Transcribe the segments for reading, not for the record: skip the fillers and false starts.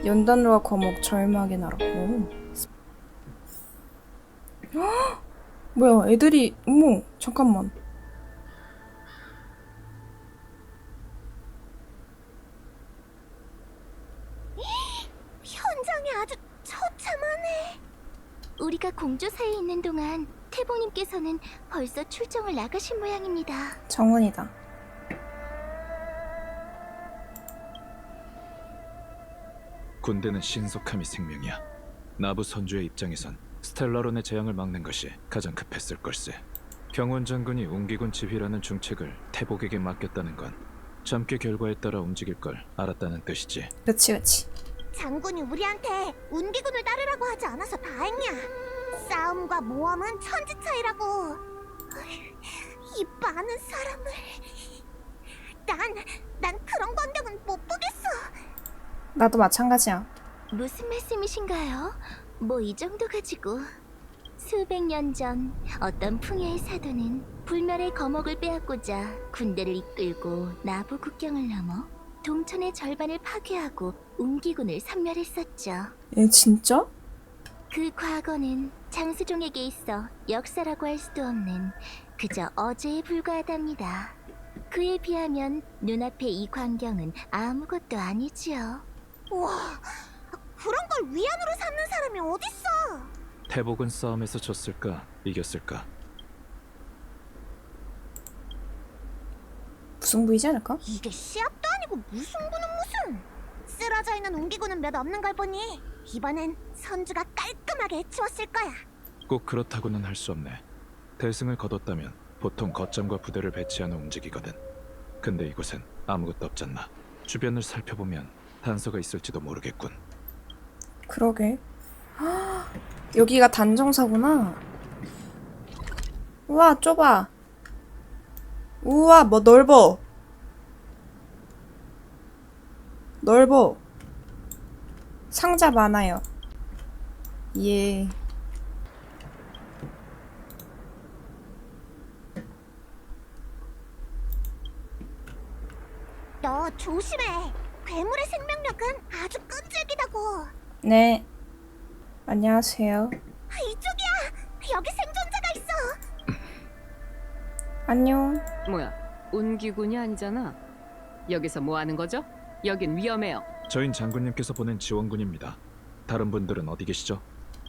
연단과 거목 절망의 나라. 오. 헉! 뭐야 애들이 어머 잠깐만. 현장이 아주 처참하네. 우리가 공조사에 있는 동안 태봉님께서는 벌써 출정을 나가신 모양입니다. 정원이다. 군대는 신속함이 생명이야. 나부 선주의 입장에선 스텔라론의 재앙을 막는 것이 가장 급했을 걸세. 경원 장군이 웅기군 지휘라는 중책을 태복에게 맡겼다는 건 잠께 결과에 따라 움직일 걸 알았다는 뜻이지. 그치. 장군이 우리한테 운기군을 따르라고 하지 않아서 다행이야. 싸움과 모험은 천지 차이라고. 이 많은 사람을... 난 그런 광경은 못 보겠어. 나도 마찬가지야. 무슨 말씀이신가요? 뭐 이 정도 가지고. 수백 년 전 어떤 풍요의 사도는 불멸의 거목을 빼앗고자 군대를 이끌고 나부 국경을 넘어 동천의 절반을 파괴하고 웅기군을 섬멸했었죠. 얘 진짜? 그 과거는 장수종에게 있어 역사라고 할 수도 없는 그저 어제에 불과하답니다. 그에 비하면 눈앞의 이 광경은 아무것도 아니지요. 와, 그런 걸 위안으로 삼는 사람이 어딨어? 태복은 싸움에서 졌을까 이겼을까? 무승부이지 않을까? 이게 시합도 아니고 무승부는 무슨. 쓰러져 있는 웅기군은 몇 없는 걸 보니 이번엔 선주가 깔끔하게 해치웠을 거야. 꼭 그렇다고는 할 수 없네. 대승을 거뒀다면 보통 거점과 부대를 배치하는 움직이거든. 근데 이곳엔 아무것도 없잖아. 주변을 살펴보면 단서가 있을지도 모르겠군. 그러게. 헉, 여기가 단정사구나. 우와 좁아. 우와 뭐 넓어. 상자 많아요. 예. 너 조심해. 괴물의 생명력은 아주 끈질기다고. 네. 안녕하세요. 이쪽이야. 여기 생존자가 있어. 안녕. 뭐야, 운기군이 아니잖아. 여기서 뭐 하는 거죠? 여긴 위험해요. 저흰 장군님께서 보낸 지원군입니다. 다른 분들은 어디 계시죠?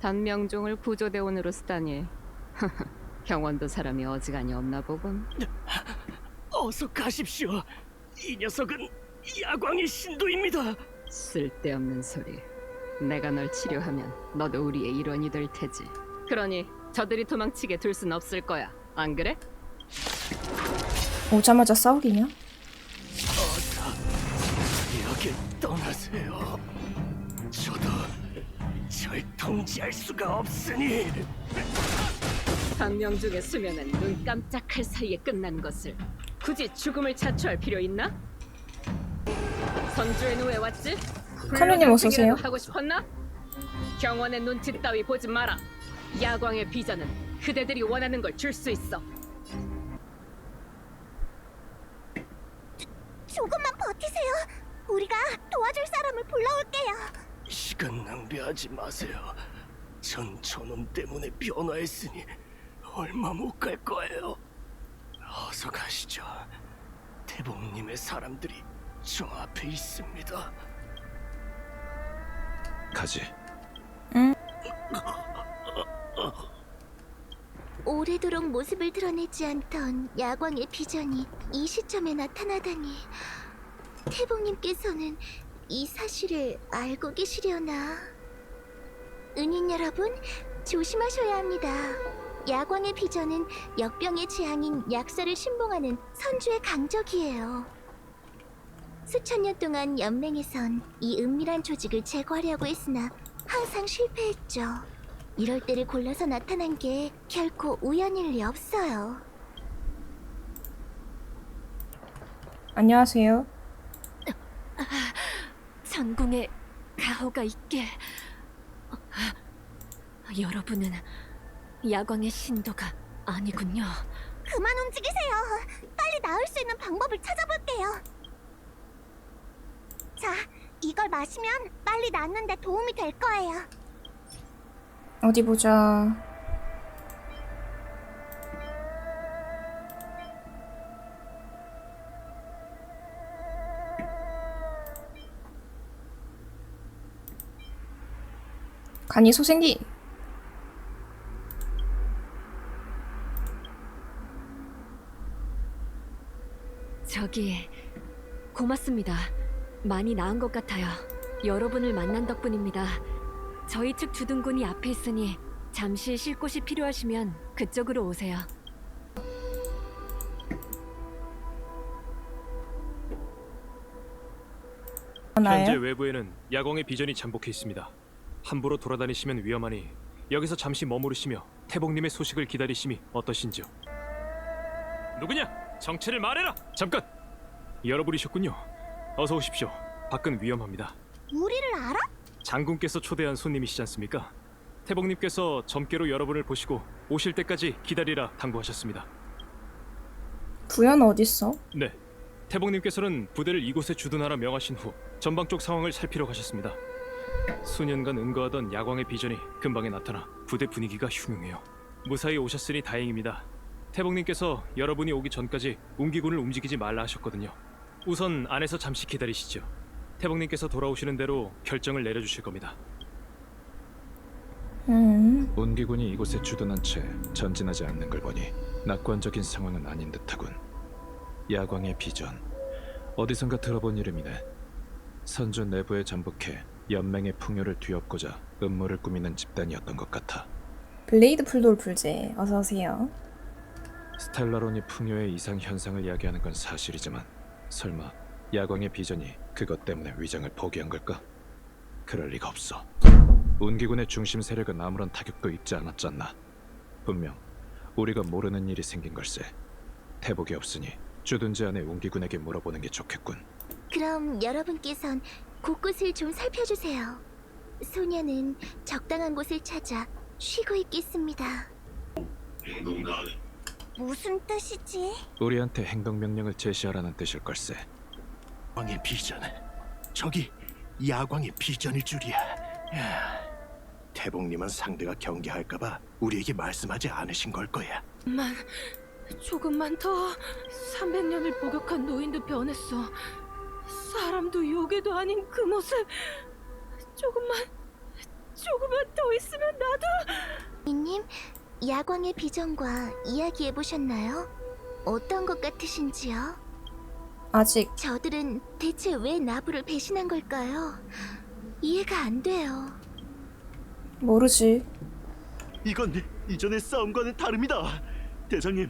단명종을 구조대원으로 쓰다니. 경원도 사람이 어지간히 없나 보군. 어서 가십시오. 이 녀석은 야광의 신도입니다. 쓸데없는 소리. 내가 널 치료하면 너도 우리의 일원이 될 테지. 그러니 저들이 도망치게 둘 순 없을 거야. 안 그래? 오자마자 싸우기냐? 여길 떠나세요. 저도 절 통제할 수가 없으니. 단명종의 수명은 눈 깜짝할 사이에 끝난 것을 굳이 죽음을 자초할 필요 있나? 선주에는 왜 왔지? 카누님 어서 오세요. 하고 싶었나? 경원의 눈치 따위 보지 마라. 야광의 비전은 그대들이 원하는 걸 줄 수 있어. 조금만 버티세요. 우리가 도와줄 사람을 불러올게요. 시간 낭비하지 마세요. 전 저놈 때문에 변화했으니 얼마 못 갈 거예요. 어서 가시죠. 태봉님의 사람들이 저 앞에 있습니다. 가지. 오래도록 모습을 드러내지 않던 야광의 비전이 이 시점에 나타나다니. 태봉님께서는 이 사실을 알고 계시려나? 은인 여러분, 조심하셔야 합니다. 야광의 비전은 역병의 재앙인 약사를 신봉하는 선주의 강적이에요. 수천 년 동안 연맹에선 이 은밀한 조직을 제거하려고 했으나 항상 실패했죠. 이럴 때를 골라서 나타난 게 결코 우연일 리 없어요. 안녕하세요. 전궁에 가호가 있게. 여러분은 야광의 신도가 아니군요. 그만 움직이세요. 빨리 나을 수 있는 방법을 찾아볼게요. 자, 이 이걸 마시면 빨리 낫는데 도움이 될 거예요. 어디 보자. 간이 소생기. 저기 고맙습니다. 많이 나은 것 같아요. 여러분을 만난 덕분입니다. 저희 측 주둔군이 앞에 있으니 잠시 쉴 곳이 필요하시면 그쪽으로 오세요. 현재 하나요? 외부에는 야광의 비전이 잠복해 있습니다. 함부로 돌아다니시면 위험하니 여기서 잠시 머무르시며 태복님의 소식을 기다리심이 어떠신지요? 누구냐? 정체를 말해라! 잠깐! 여러분이셨군요. 어서 오십시오. 밖은 위험합니다. 우리를 알아? 장군께서 초대한 손님이시지 않습니까? 태복님께서 점괘로 여러분을 보시고 오실 때까지 기다리라 당부하셨습니다. 부연 어딨어? 네, 태복님께서는 부대를 이곳에 주둔하라 명하신 후 전방 쪽 상황을 살피러 가셨습니다. 수년간 은거하던 야광의 비전이 근방에 나타나 부대 분위기가 흉흉해요. 무사히 오셨으니 다행입니다. 태복님께서 여러분이 오기 전까지 웅기군을 움직이지 말라 하셨거든요. 우선 안에서 잠시 기다리시죠. 태복님께서 돌아오시는 대로 결정을 내려주실 겁니다. 웅기군이 이곳에 주둔한 채 전진하지 않는 걸 보니 낙관적인 상황은 아닌 듯하군. 야광의 비전, 어디선가 들어본 이름이네. 선주 내부에 잠복해 연맹의 풍요를 뒤엎고자 음모를 꾸미는 집단이었던 것 같아. 블레이드 풀돌 불제. 어서오세요. 스텔라론이 풍요의 이상 현상을 야기하는 건 사실이지만 설마 야광의 비전이 그것 때문에 위장을 포기한 걸까? 그럴 리가 없어. 운기군의 중심 세력은 아무런 타격도 입지 않았잖아. 분명 우리가 모르는 일이 생긴 걸세. 태복이 없으니 주둔 제안의 운기군에게 물어보는 게 좋겠군. 그럼 여러분께선 곳곳을 좀 살펴주세요. 소녀는 적당한 곳을 찾아 쉬고 있겠습니다. 무슨 뜻이지? 우리한테 행동 명령을 제시하라는 뜻일 걸세. 야광의 비전. 저기 야광의 비전일 줄이야. 태복님은 상대가 경계할까봐 우리에게 말씀하지 않으신 걸 거야. 조금만 더 300년을 복역한 노인도 변했어. 사람도 요괴도 아닌 그 모습. 조금만 더 있으면 나도. 이님, 야광의 비전과 이야기해보셨나요? 어떤 것 같으신지요? 아직 저들은 대체 왜 나부를 배신한 걸까요? 이해가 안 돼요. 모르지. 이건 이전의 싸움과는 다릅니다. 대장님,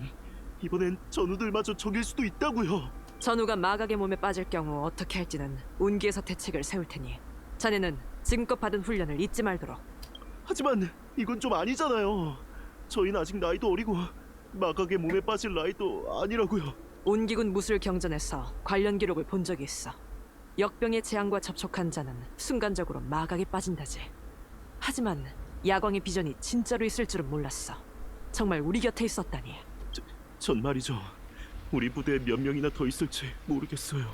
이번엔 전우들마저 적일 수도 있다고요. 전우가 마각의 몸에 빠질 경우 어떻게 할지는 운기에서 대책을 세울 테니 자네는 지금껏 받은 훈련을 잊지 말도록. 하지만 이건 좀 아니잖아요. 저희는 아직 나이도 어리고 마각의 몸에 빠질 나이도 아니라고요. 운기군 무술 경전에서 관련 기록을 본 적이 있어. 역병의 재앙과 접촉한 자는 순간적으로 마각에 빠진다지. 하지만 야광의 비전이 진짜로 있을 줄은 몰랐어. 정말 우리 곁에 있었다니. 전 말이죠. 우리 부대에 몇 명이나 더 있을지 모르겠어요.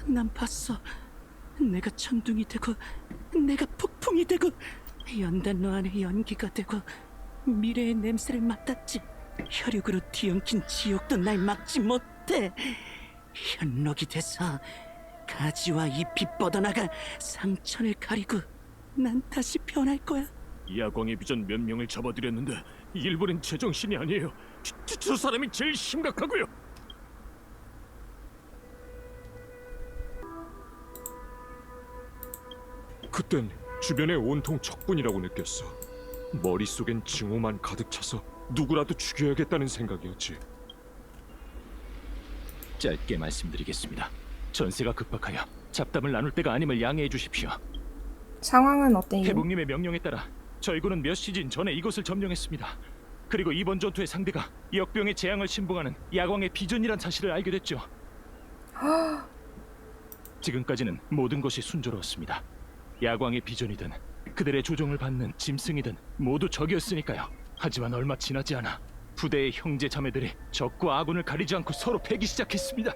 난 봤어. 내가 천둥이 되고 내가 폭풍이 되고 연단로 안에 연기가 되고 미래의 냄새를 맡았지. 혈육으로 뒤엉킨 지옥도 날 막지 못해. 현록이 돼서 가지와 잎이 뻗어나가 상처를 가리고 난 다시 변할 거야. 야광의 비전 몇 명을 잡아들였는데 일본은 제정신이 아니에요. 저 사람이 제일 심각하고요. 그땐 주변에 온통 적군이라고 느꼈어. 머릿속엔 증오만 가득 차서 누구라도 죽여야겠다는 생각이었지. 짧게 말씀드리겠습니다. 전세가 급박하여 잡담을 나눌 때가 아님을 양해해 주십시오. 상황은 어때요? 태복님의 명령에 따라 저희 군은 몇 시즌 전에 이곳을 점령했습니다. 그리고 이번 전투의 상대가 역병의 재앙을 신봉하는 야광의 비전이란 사실을 알게 됐죠. 지금까지는 모든 것이 순조로웠습니다. 야광의 비전이든 그들의 조종을 받는 짐승이든 모두 적이었으니까요. 하지만 얼마 지나지 않아 부대의 형제 자매들이 적과 아군을 가리지 않고 서로 패기 시작했습니다.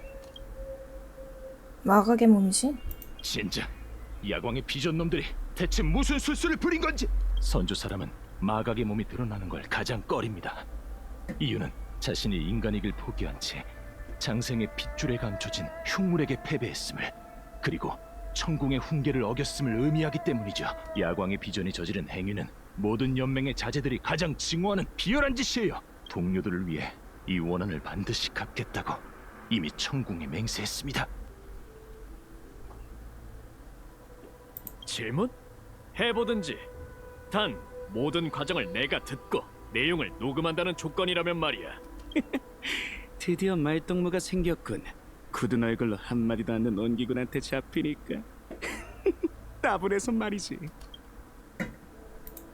마각의 몸이지? 진짜 야광의 비전 놈들이 대체 무슨 술수를 부린 건지. 선주 사람은 마각의 몸이 드러나는 걸 가장 꺼립니다. 이유는 자신이 인간이길 포기한 채 장생의 핏줄에 감춰진 흉물에게 패배했음을, 그리고 천궁의 훈계를 어겼음을 의미하기 때문이죠. 야광의 비전이 저지른 행위는 모든 연맹의 자제들이 가장 증오하는 비열한 짓이에요. 동료들을 위해 이 원한을 반드시 갚겠다고 이미 천궁에 맹세했습니다. 질문? 해보든지. 단 모든 과정을 내가 듣고 내용을 녹음한다는 조건이라면 말이야. 드디어 말동무가 생겼군. 굳은 얼굴로 한마디도 않는 온기군한테 잡히니까 따분해서 말이지.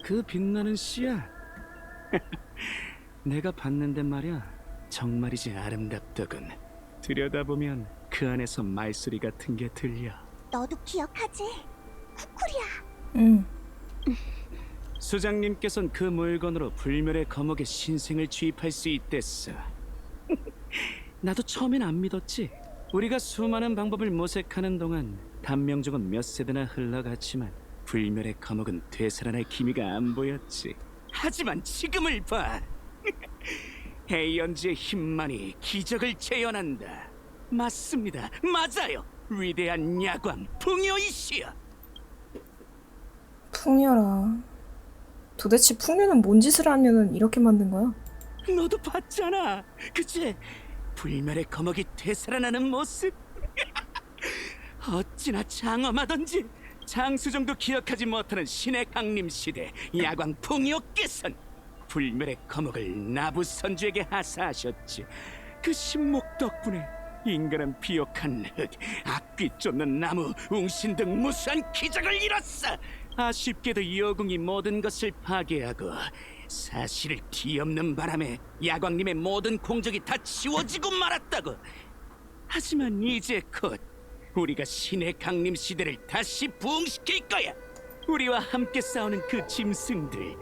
그 빛나는 씨야. 내가 봤는데 말이야, 정말이지 아름답더군. 들여다보면 그 안에서 말소리 같은 게 들려. 너도 기억하지? 쿠쿠리야. 응. 수장님께선 그 물건으로 불멸의 거목의 신생을 주입할 수 있댔어. 나도 처음엔 안 믿었지. 우리가 수많은 방법을 모색하는 동안 단명종은 몇 세대나 흘러갔지만 불멸의 거목은 되살아날 기미가 안 보였지. 하지만 지금을 봐. 헤이언즈의 힘만이 기적을 재현한다. 맞습니다. 맞아요. 위대한 야광 풍요이시여. 풍요라. 도대체 풍요는 뭔 짓을 하면은 이렇게 만든 거야? 너도 봤잖아. 그치? 불멸의 거목이 되살아나는 모습. 어찌나 장엄하던지. 장수정도 기억하지 못하는 신의 강림 시대 야광 풍요께선 불멸의 거목을 나부 선주에게 하사하셨지. 그 신목 덕분에 인간은 비옥한 흙, 악귀 쫓는 나무, 웅신 등 무수한 기적을 이뤘어. 아쉽게도 여궁이 모든 것을 파괴하고 사실을 뒤엎는 바람에 야광님의 모든 공적이 다 지워지고 말았다고. 하지만 이제 곧 우리가 신의 강림 시대를 다시 부흥시킬 거야. 우리와 함께 싸우는 그 짐승들,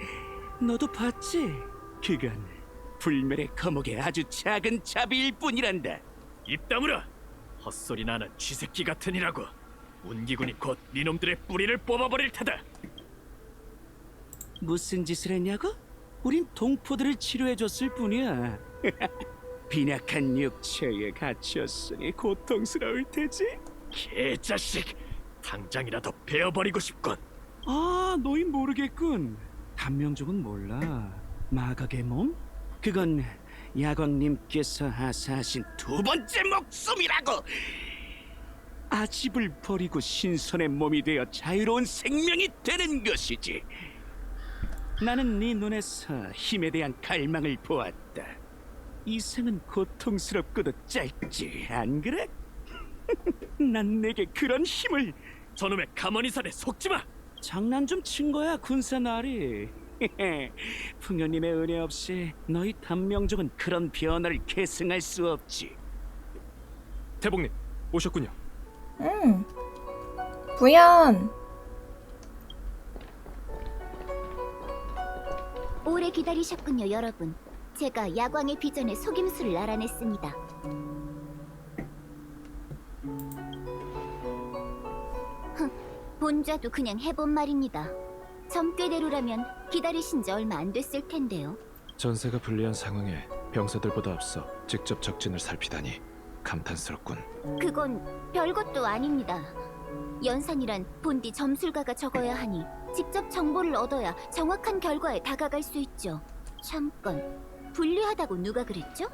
너도 봤지? 그건 불멸의 거목의 아주 작은 자비일 뿐이란다. 입 다물어! 헛소리 나는 쥐새끼 같으니라고. 운기군이 곧 니놈들의 뿌리를 뽑아버릴 테다. 무슨 짓을 했냐고? 우린 동포들을 치료해줬을 뿐이야. 빈약한 육체에 갇혔으니 고통스러울 테지. 개자식! 당장이라도 베어버리고 싶군. 아, 너희 모르겠군. 단명종은 몰라. 마각의 몸? 그건 야광님께서 하사하신 두 번째 목숨이라고. 아집을 버리고 신선의 몸이 되어 자유로운 생명이 되는 것이지. 나는 네 눈에서 힘에 대한 갈망을 보았다. 이 생은 고통스럽고도 짧지, 안 그래? 난 내게 그런 힘을. 저놈의 가머니산에 속지마! 장난 좀 친 거야, 군사나리. 풍요님의 은혜 없이 너희 단명종은 그런 변화를 계승할 수 없지. 대복님, 오셨군요. 응. 부연. 오래 기다리셨군요, 여러분. 제가 야광의 비전의 속임수를 알아냈습니다. 본좌도 그냥 해본 말입니다. 점괘대로라면 기다리신 지 얼마 안 됐을 텐데요. 전세가 불리한 상황에 병사들보다 앞서 직접 적진을 살피다니 감탄스럽군. 그건 별것도 아닙니다. 연산이란 본디 점술가가 적어야 하니 직접 정보를 얻어야 정확한 결과에 다가갈 수 있죠. 잠깐, 불리하다고 누가 그랬죠?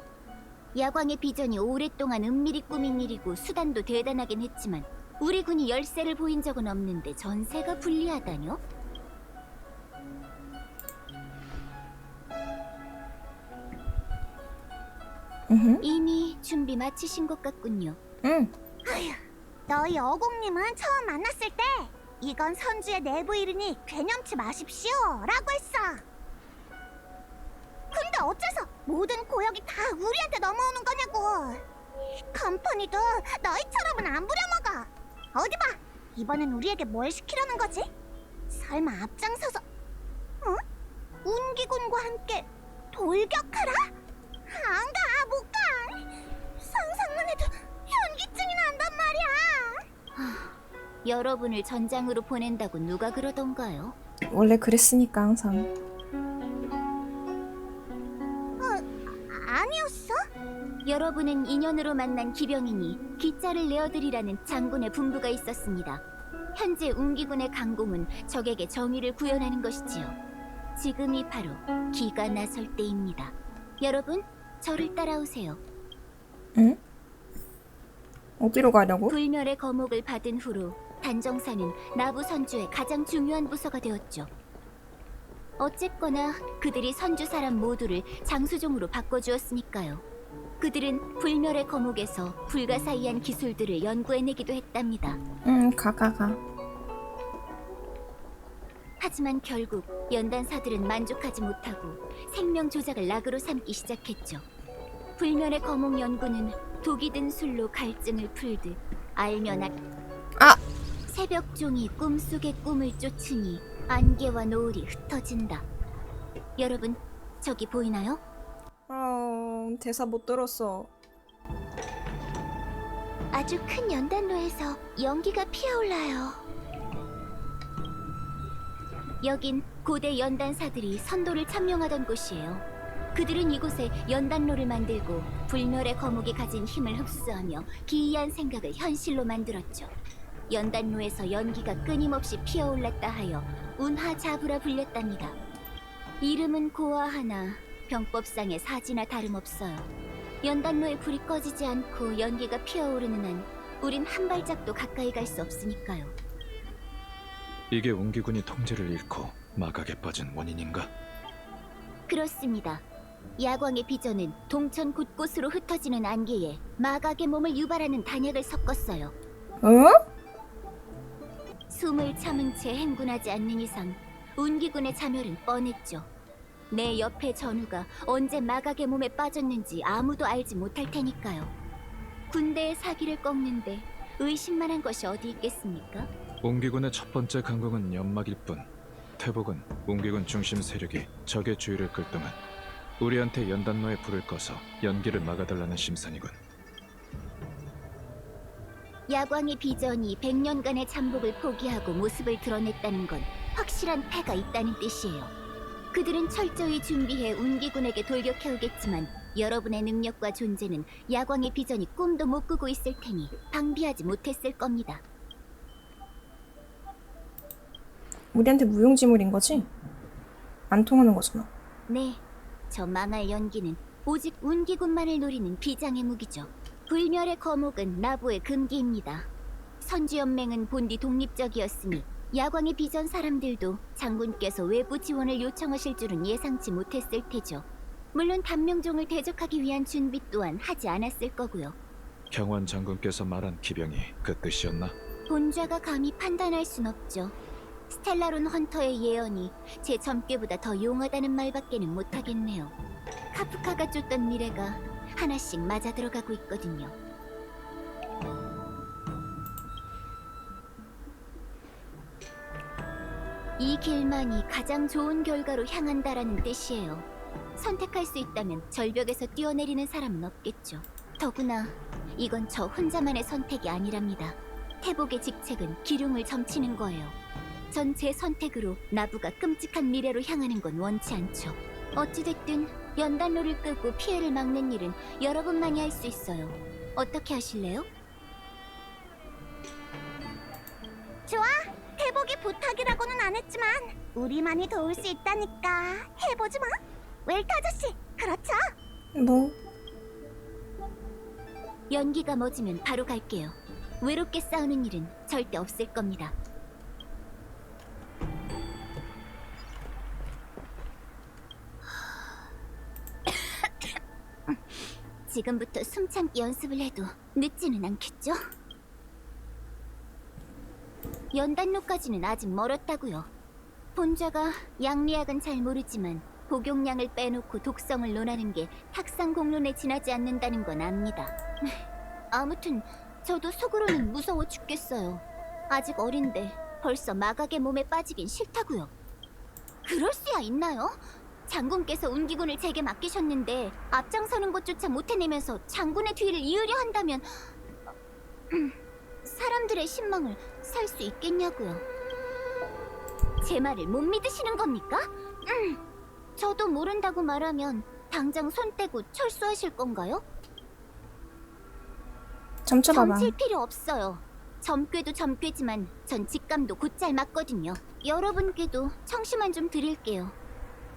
야광의 비전이 오랫동안 은밀히 꾸민 일이고 수단도 대단하긴 했지만 우리 군이 열세를 보인 적은 없는데 전세가 불리하다뇨? 이미 준비 마치신 것 같군요. 응. 너희 어공님은 처음 만났을 때 이건 선주의 내부 일이니 괴념치 마십시오 라고 했어. 근데 어째서 모든 고역이 다 우리한테 넘어오는 거냐고. 컴퍼니도 너희처럼은 안 부려먹어. 어디 봐, 이번엔 우리에게 뭘 시키려는 거지? 설마 앞장서서 운기군과 함께 돌격하라? 안 가, 못 가. 상상만 해도 현기증이 난단 말이야. 여러분을 전장으로 보낸다고 누가 그러던가요? 원래 그랬으니까 항상. 아니었어? 여러분은 인연으로 만난 기병이니 기자를 내어드리라는 장군의 분부가 있었습니다. 현재 웅기군의 강공은 적에게 정의를 구현하는 것이지요. 지금이 바로 기가 나설 때입니다. 여러분, 저를 따라오세요. 응? 어디로 가려고? 불멸의 거목을 받은 후로 단정사는 나부 선주의 가장 중요한 부서가 되었죠. 어쨌거나 그들이 선주 사람 모두를 장수종으로 바꿔주었으니까요. 그들은 불멸의 거목에서 불가사의한 기술들을 연구해내기도 했답니다. 가. 하지만 결국 연단사들은 만족하지 못하고 생명 조작을 낙으로 삼기 시작했죠. 불멸의 거목 연구는 독이 든 술로 갈증을 풀듯 알면 새벽종이 꿈속의 꿈을 쫓으니 안개와 노을이 흩어진다. 여러분, 저기 보이나요? 대사 못 들었어. 아주 큰 연단로에서 연기가 피어올라요. 여긴 고대 연단사들이 선도를 참용하던 곳이에요. 그들은 이곳에 연단로를 만들고 불멸의 거목이 가진 힘을 흡수하며 기이한 생각을 현실로 만들었죠. 연단로에서 연기가 끊임없이 피어올랐다 하여 운하자부라 불렸답니다. 이름은 고아하나 병법상의 사지나 다름없어요. 연단로에 불이 꺼지지 않고 연기가 피어오르는 한 우린 한 발짝도 가까이 갈 수 없으니까요. 이게 웅기군이 통제를 잃고 마각에 빠진 원인인가? 그렇습니다. 야광의 비전은 동천 곳곳으로 흩어지는 안개에 마각의 몸을 유발하는 단약을 섞었어요. 숨을 참은 채 행군하지 않는 이상 운기군의 자멸은 뻔했죠. 내 옆의 전우가 언제 마각의 몸에 빠졌는지 아무도 알지 못할 테니까요. 군대의 사기를 꺾는데 의심만한 것이 어디 있겠습니까? 웅기군의 첫 번째 강공은 연막일 뿐 태복은 웅기군 중심 세력이 적의 주의를 끌 동안 우리한테 연단로에 불을 꺼서 연기를 막아달라는 심산이군. 야광의 비전이 100년간의 잠복을 포기하고 모습을 드러냈다는 건 확실한 패가 있다는 뜻이에요. 그들은 철저히 준비해 운기군에게 돌격해오겠지만 여러분의 능력과 존재는 야광의 비전이 꿈도 못 꾸고 있을 테니 방비하지 못했을 겁니다. 우리한테 무용지물인 거지? 안 통하는 거잖아. 네, 저 망할 연기는 오직 운기군만을 노리는 비장의 무기죠. 불멸의 거목은 나부의 금기입니다. 선주연맹은 본디 독립적이었으니 야광의 비전 사람들도 장군께서 외부 지원을 요청하실 줄은 예상치 못했을 테죠. 물론 단명종을 대적하기 위한 준비 또한 하지 않았을 거고요. 경원 장군께서 말한 기병이 그 뜻이었나? 본좌가 감히 판단할 순 없죠. 스텔라론 헌터의 예언이 제 점괘보다 더 용하다는 말밖에는 못하겠네요. 카프카가 쫓던 미래가 하나씩 맞아 들어가고 있거든요. 이 길만이 가장 좋은 결과로 향한다라는 뜻이에요. 선택할 수 있다면 절벽에서 뛰어내리는 사람은 없겠죠. 더구나 이건 저 혼자만의 선택이 아니랍니다. 태복의 직책은 기륭을 점치는 거예요. 전 제 선택으로 나부가 끔찍한 미래로 향하는 건 원치 않죠. 어찌됐든 연단로를 끄고 피해를 막는 일은 여러분만이 할 수 있어요. 어떻게 하실래요? 좋아! 태복이 부탁이라고는 안 했지만 우리만이 도울 수 있다니까 해보지 마! 웰트 아저씨, 그렇죠? 뭐? 연기가 멎으면 바로 갈게요. 외롭게 싸우는 일은 절대 없을 겁니다. 지금부터 숨참기 연습을 해도 늦지는 않겠죠? 연단로까지는 아직 멀었다고요. 본좌가 양리학은 잘 모르지만 복용량을 빼놓고 독성을 논하는 게 탁상 공론에 지나지 않는다는 건 압니다. 아무튼 저도 속으로는 무서워 죽겠어요. 아직 어린데 벌써 마각의 몸에 빠지긴 싫다고요. 그럴 수야 있나요? 장군께서 운기군을 제게 맡기셨는데 앞장서는 것조차 못 해내면서 장군의 뒤를 이으려 한다면 사람들은 의사들의 신망을 살 수 있겠냐고요. 제 말을 못 믿으시는 겁니까? 저도 모른다고 말하면 당장 손 떼고 철수하실 건가요? 점쳐봐봐. 점칠 필요 없어요. 점괘도 점괘지만 전 직감도 곧잘 맞거든요. 여러분께도 청심환 좀 드릴게요.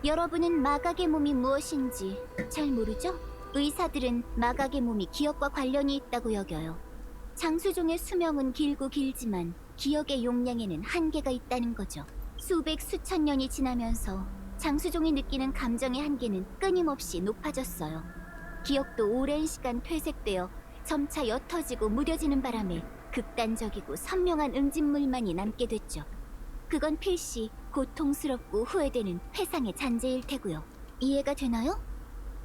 여러분은 마각의 몸이 무엇인지 잘 모르죠? 의사들은 마각의 몸이 기억과 관련이 있다고 여겨요. 장수종의 수명은 길고 길지만 기억의 용량에는 한계가 있다는 거죠. 수백 수천 년이 지나면서 장수종이 느끼는 감정의 한계는 끊임없이 높아졌어요. 기억도 오랜 시간 퇴색되어 점차 옅어지고 무뎌지는 바람에 극단적이고 선명한 음진물만이 남게 됐죠. 그건 필시 고통스럽고 후회되는 회상의 잔재일 테고요. 이해가 되나요?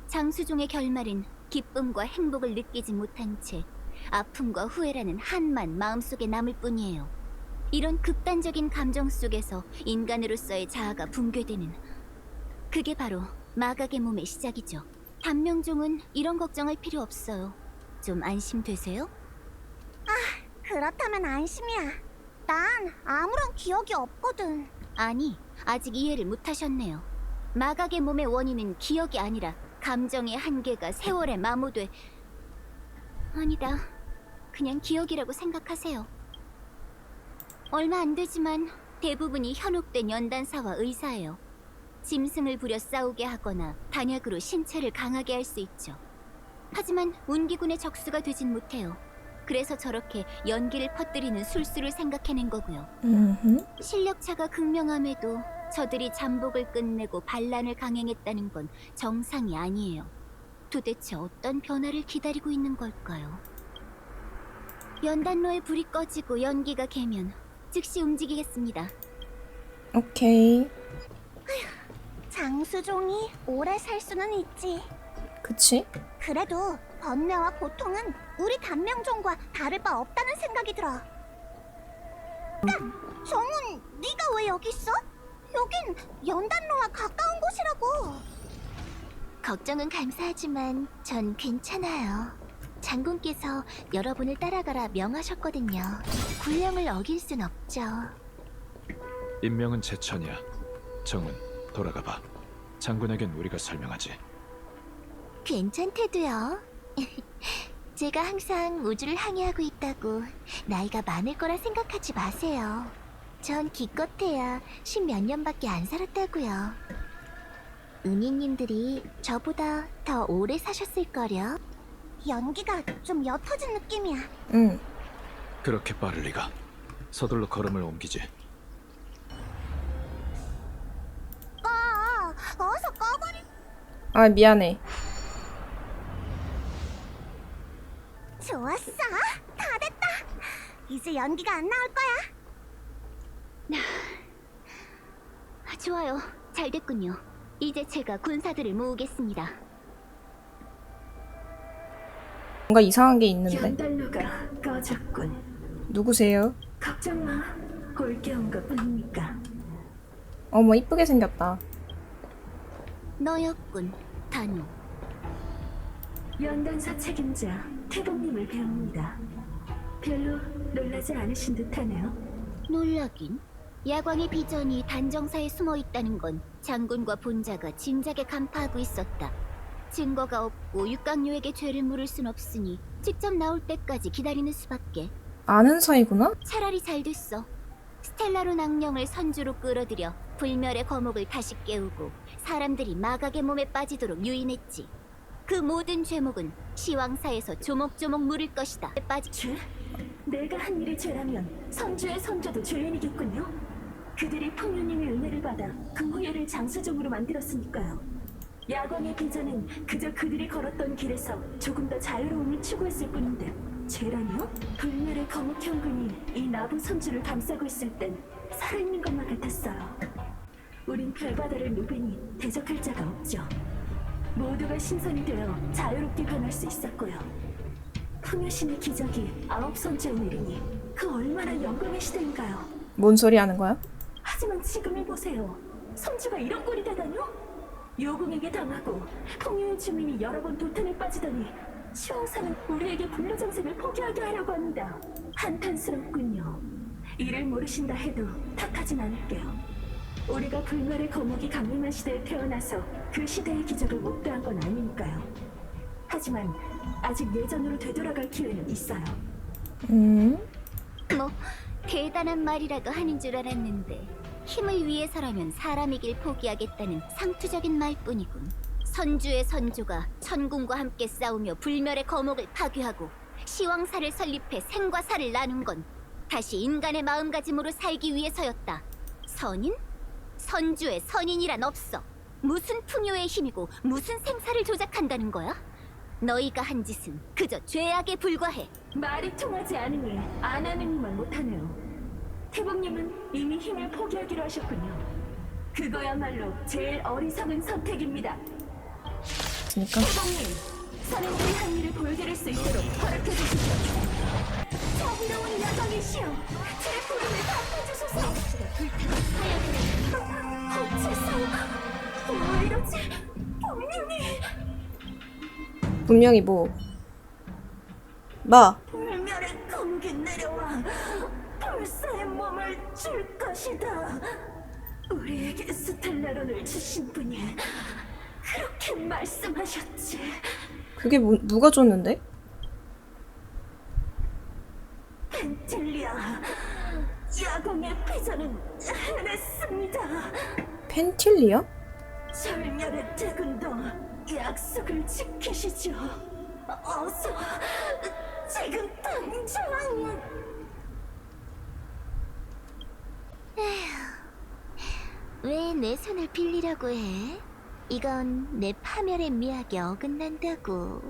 장수종의 결말은 기쁨과 행복을 느끼지 못한 채 아픔과 후회라는 한만 마음속에 남을 뿐이에요. 이런 극단적인 감정 속에서 인간으로서의 자아가 붕괴되는, 그게 바로 마각의 몸의 시작이죠. 단명종은 이런 걱정할 필요 없어요. 좀 안심되세요? 그렇다면 안심이야. 난 아무런 기억이 없거든. 아니, 아직 이해를 못하셨네요. 마각의 몸의 원인은 기억이 아니라 감정의 한계가 세월에 마모돼. 아니다. 그냥 기억이라고 생각하세요. 얼마 안 되지만 대부분이 현혹된 연단사와 의사예요. 짐승을 부려 싸우게 하거나 단약으로 신체를 강하게 할 수 있죠. 하지만 운기군의 적수가 되진 못해요. 그래서 저렇게 연기를 퍼뜨리는 술수를 생각해낸 거고요. 실력차가 극명함에도 저들이 잠복을 끝내고 반란을 강행했다는 건 정상이 아니에요. 도대체 어떤 변화를 기다리고 있는 걸까요? 연단로의 불이 꺼지고 연기가 개면 즉시 움직이겠습니다. 오케이. 장수종이 오래 살 수는 있지. 그치? 그래도 번뇌와 고통은 우리 단명종과 다를 바 없다는 생각이 들어. 정훈, 네가 왜 여기 있어? 여긴 연단로와 가까운 곳이라고. 걱정은 감사하지만 전 괜찮아요. 장군께서 여러분을 따라가라 명하셨거든요. 군령을 어길 순 없죠. 임명은 제천이야. 정은 돌아가봐. 장군에겐 우리가 설명하지. 괜찮대도요. 제가 항상 우주를 항해하고 있다고 나이가 많을 거라 생각하지 마세요. 전 기껏해야 10몇 년밖에 안 살았다고요. 은희님들이 저보다 더 오래 사셨을걸요. 연기가 좀 옅어진 느낌이야. 응. 그렇게 빠를 리가. 서둘러 걸음을 옮기지. 어서 꺼버리. 아, 미안해. 좋았어. 다 됐다. 이제 연기가 안 나올 거야. 좋아요. 잘 됐군요. 이제 제가 군사들을 모으겠습니다. 뭔가 이상한 게 있는데. 연단로가 꺼졌군. 누구세요? 걱정 마. 올게 온 것뿐이니까. 어머, 이쁘게 생겼다. 너였군, 단우. 연단사 책임자 태봉님을 배웁니다. 별로 놀라지 않으신 듯하네요. 놀라긴. 야광의 비전이 단정사에 숨어 있다는 건 장군과 본자가 진작에 간파하고 있었다. 증거가 없고 육강료에게 죄를 물을 순 없으니 직접 나올 때까지 기다리는 수밖에. 아는 사이구나? 차라리 잘 됐어. 스텔라로 낭령을 선주로 끌어들여 불멸의 거목을 다시 깨우고 사람들이 마각의 몸에 빠지도록 유인했지. 그 모든 죄목은 시왕사에서 조목조목 물을 것이다. 죄? 내가 한 일이 죄라면 선주의 선조도 죄인이겠군요. 그들이 풍류님의 은혜를 받아 그 후예를 장수종으로 만들었으니까요. 야광의 비전은 그저 그들이 걸었던 길에서 조금 더 자유로움을 추구했을 뿐인데 죄라뇨? 불멸의 거목 형군이 이 나부 선주를 감싸고 있을 땐 살아있는 것만 같았어요. 우린 별바다를 누비니 대적할 자가 없죠. 모두가 신선이 되어 자유롭게 변할 수 있었고요. 풍요신의 기적이 9선주에 내리니 그 얼마나 영광의 시대인가요? 뭔 소리 하는 거야? 하지만 지금을 보세요. 선주가 이런 꼴이 되다뇨? 요궁에게 당하고 풍요의 주민이 여러 번 도탄에 빠지더니 시황사는 우리에게 불로장생을 포기하게 하려고 합니다. 한탄스럽군요. 이를 모르신다 해도 탓하진 않을게요. 우리가 불멸의 거목이 강림한 시대에 태어나서 그 시대의 기적을 목도한 건 아니니까요. 하지만 아직 예전으로 되돌아갈 기회는 있어요. 뭐 대단한 말이라도 하는 줄 알았는데 힘을 위해서라면 사람이길 포기하겠다는 상투적인 말뿐이군. 선주의 선조가 천군과 함께 싸우며 불멸의 거목을 파괴하고 시황사를 설립해 생과 사를 나눈 건 다시 인간의 마음가짐으로 살기 위해서였다. 선인? 선주의 선인이란 없어. 무슨 풍요의 힘이고 무슨 생사를 조작한다는 거야? 너희가 한 짓은 그저 죄악에 불과해. 말이 통하지 않으니 안 하는 일만 못하네요. 태복님은 이미 힘을 포기하기로 하셨군요. 그거야말로 제일 어리석은 선택입니다. 그니까 태복님, 선인들이 한 일을 보여드릴 수 있도록 허락해주시죠. 자비로운 야광이시여, 제 부름을 답해주소서. 어째서 왜 이러지? 분명히 분명히 뭐 불멸의 검기 내려와 불사의 몸을 줄 것이다. 우리에게 스텔라론을 주신 분이 그렇게 말씀하셨지. 그게 누가 줬는데? 펜틸리아, 야광의 비전은 해냈습니다. 펜틸리아? 절멸의 대군도 약속을 지키시죠. 어서 지금 당장. 왜 내 손을 빌리려고 해? 이건 내 파멸의 미학에 어긋난다고.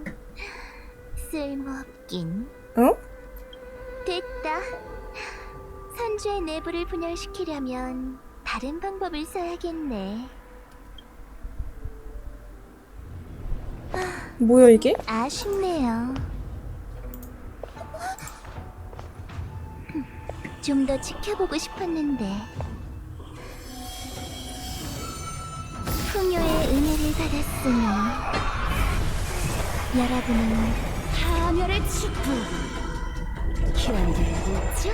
쓸모없긴. 응? 됐다. 선주의 내부를 분열시키려면 다른 방법을 써야겠네. 뭐야 이게? 아쉽네요. 좀 더 지켜보고 싶었는데. 풍요의 은혜를 받았으니 여러분은 파멸의 축복 견디겠죠?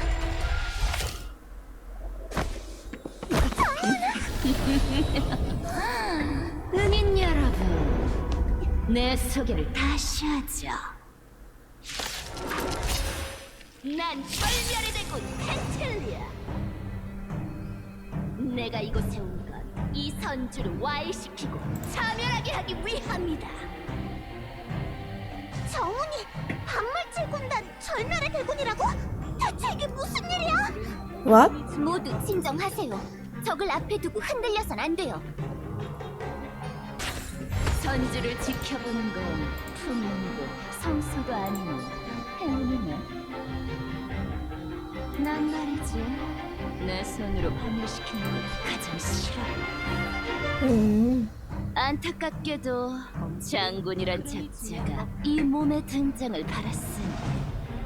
은인 여러분, 내 소개를 다시 하죠. 난 절멸의 대군 펜틸리아. 내가 이곳에 온 건 이 선주를 와해시키고 자멸하게 하기 위함이다. 정훈이 반물질 군단 절멸의 대군이라고? 대체 이게 무슨 일이야? What? 모두 진정하세요. 적을 앞에 두고 흔들려선 안 돼요. 선주를 지켜보는 건 풍요도 성소도 아닌 행운이네. 난 말이지, 내 손으로 파멸시키는 걸 가장 싫어해. 안타깝게도 장군이란 작자가 이 몸의 등장을 바랐으니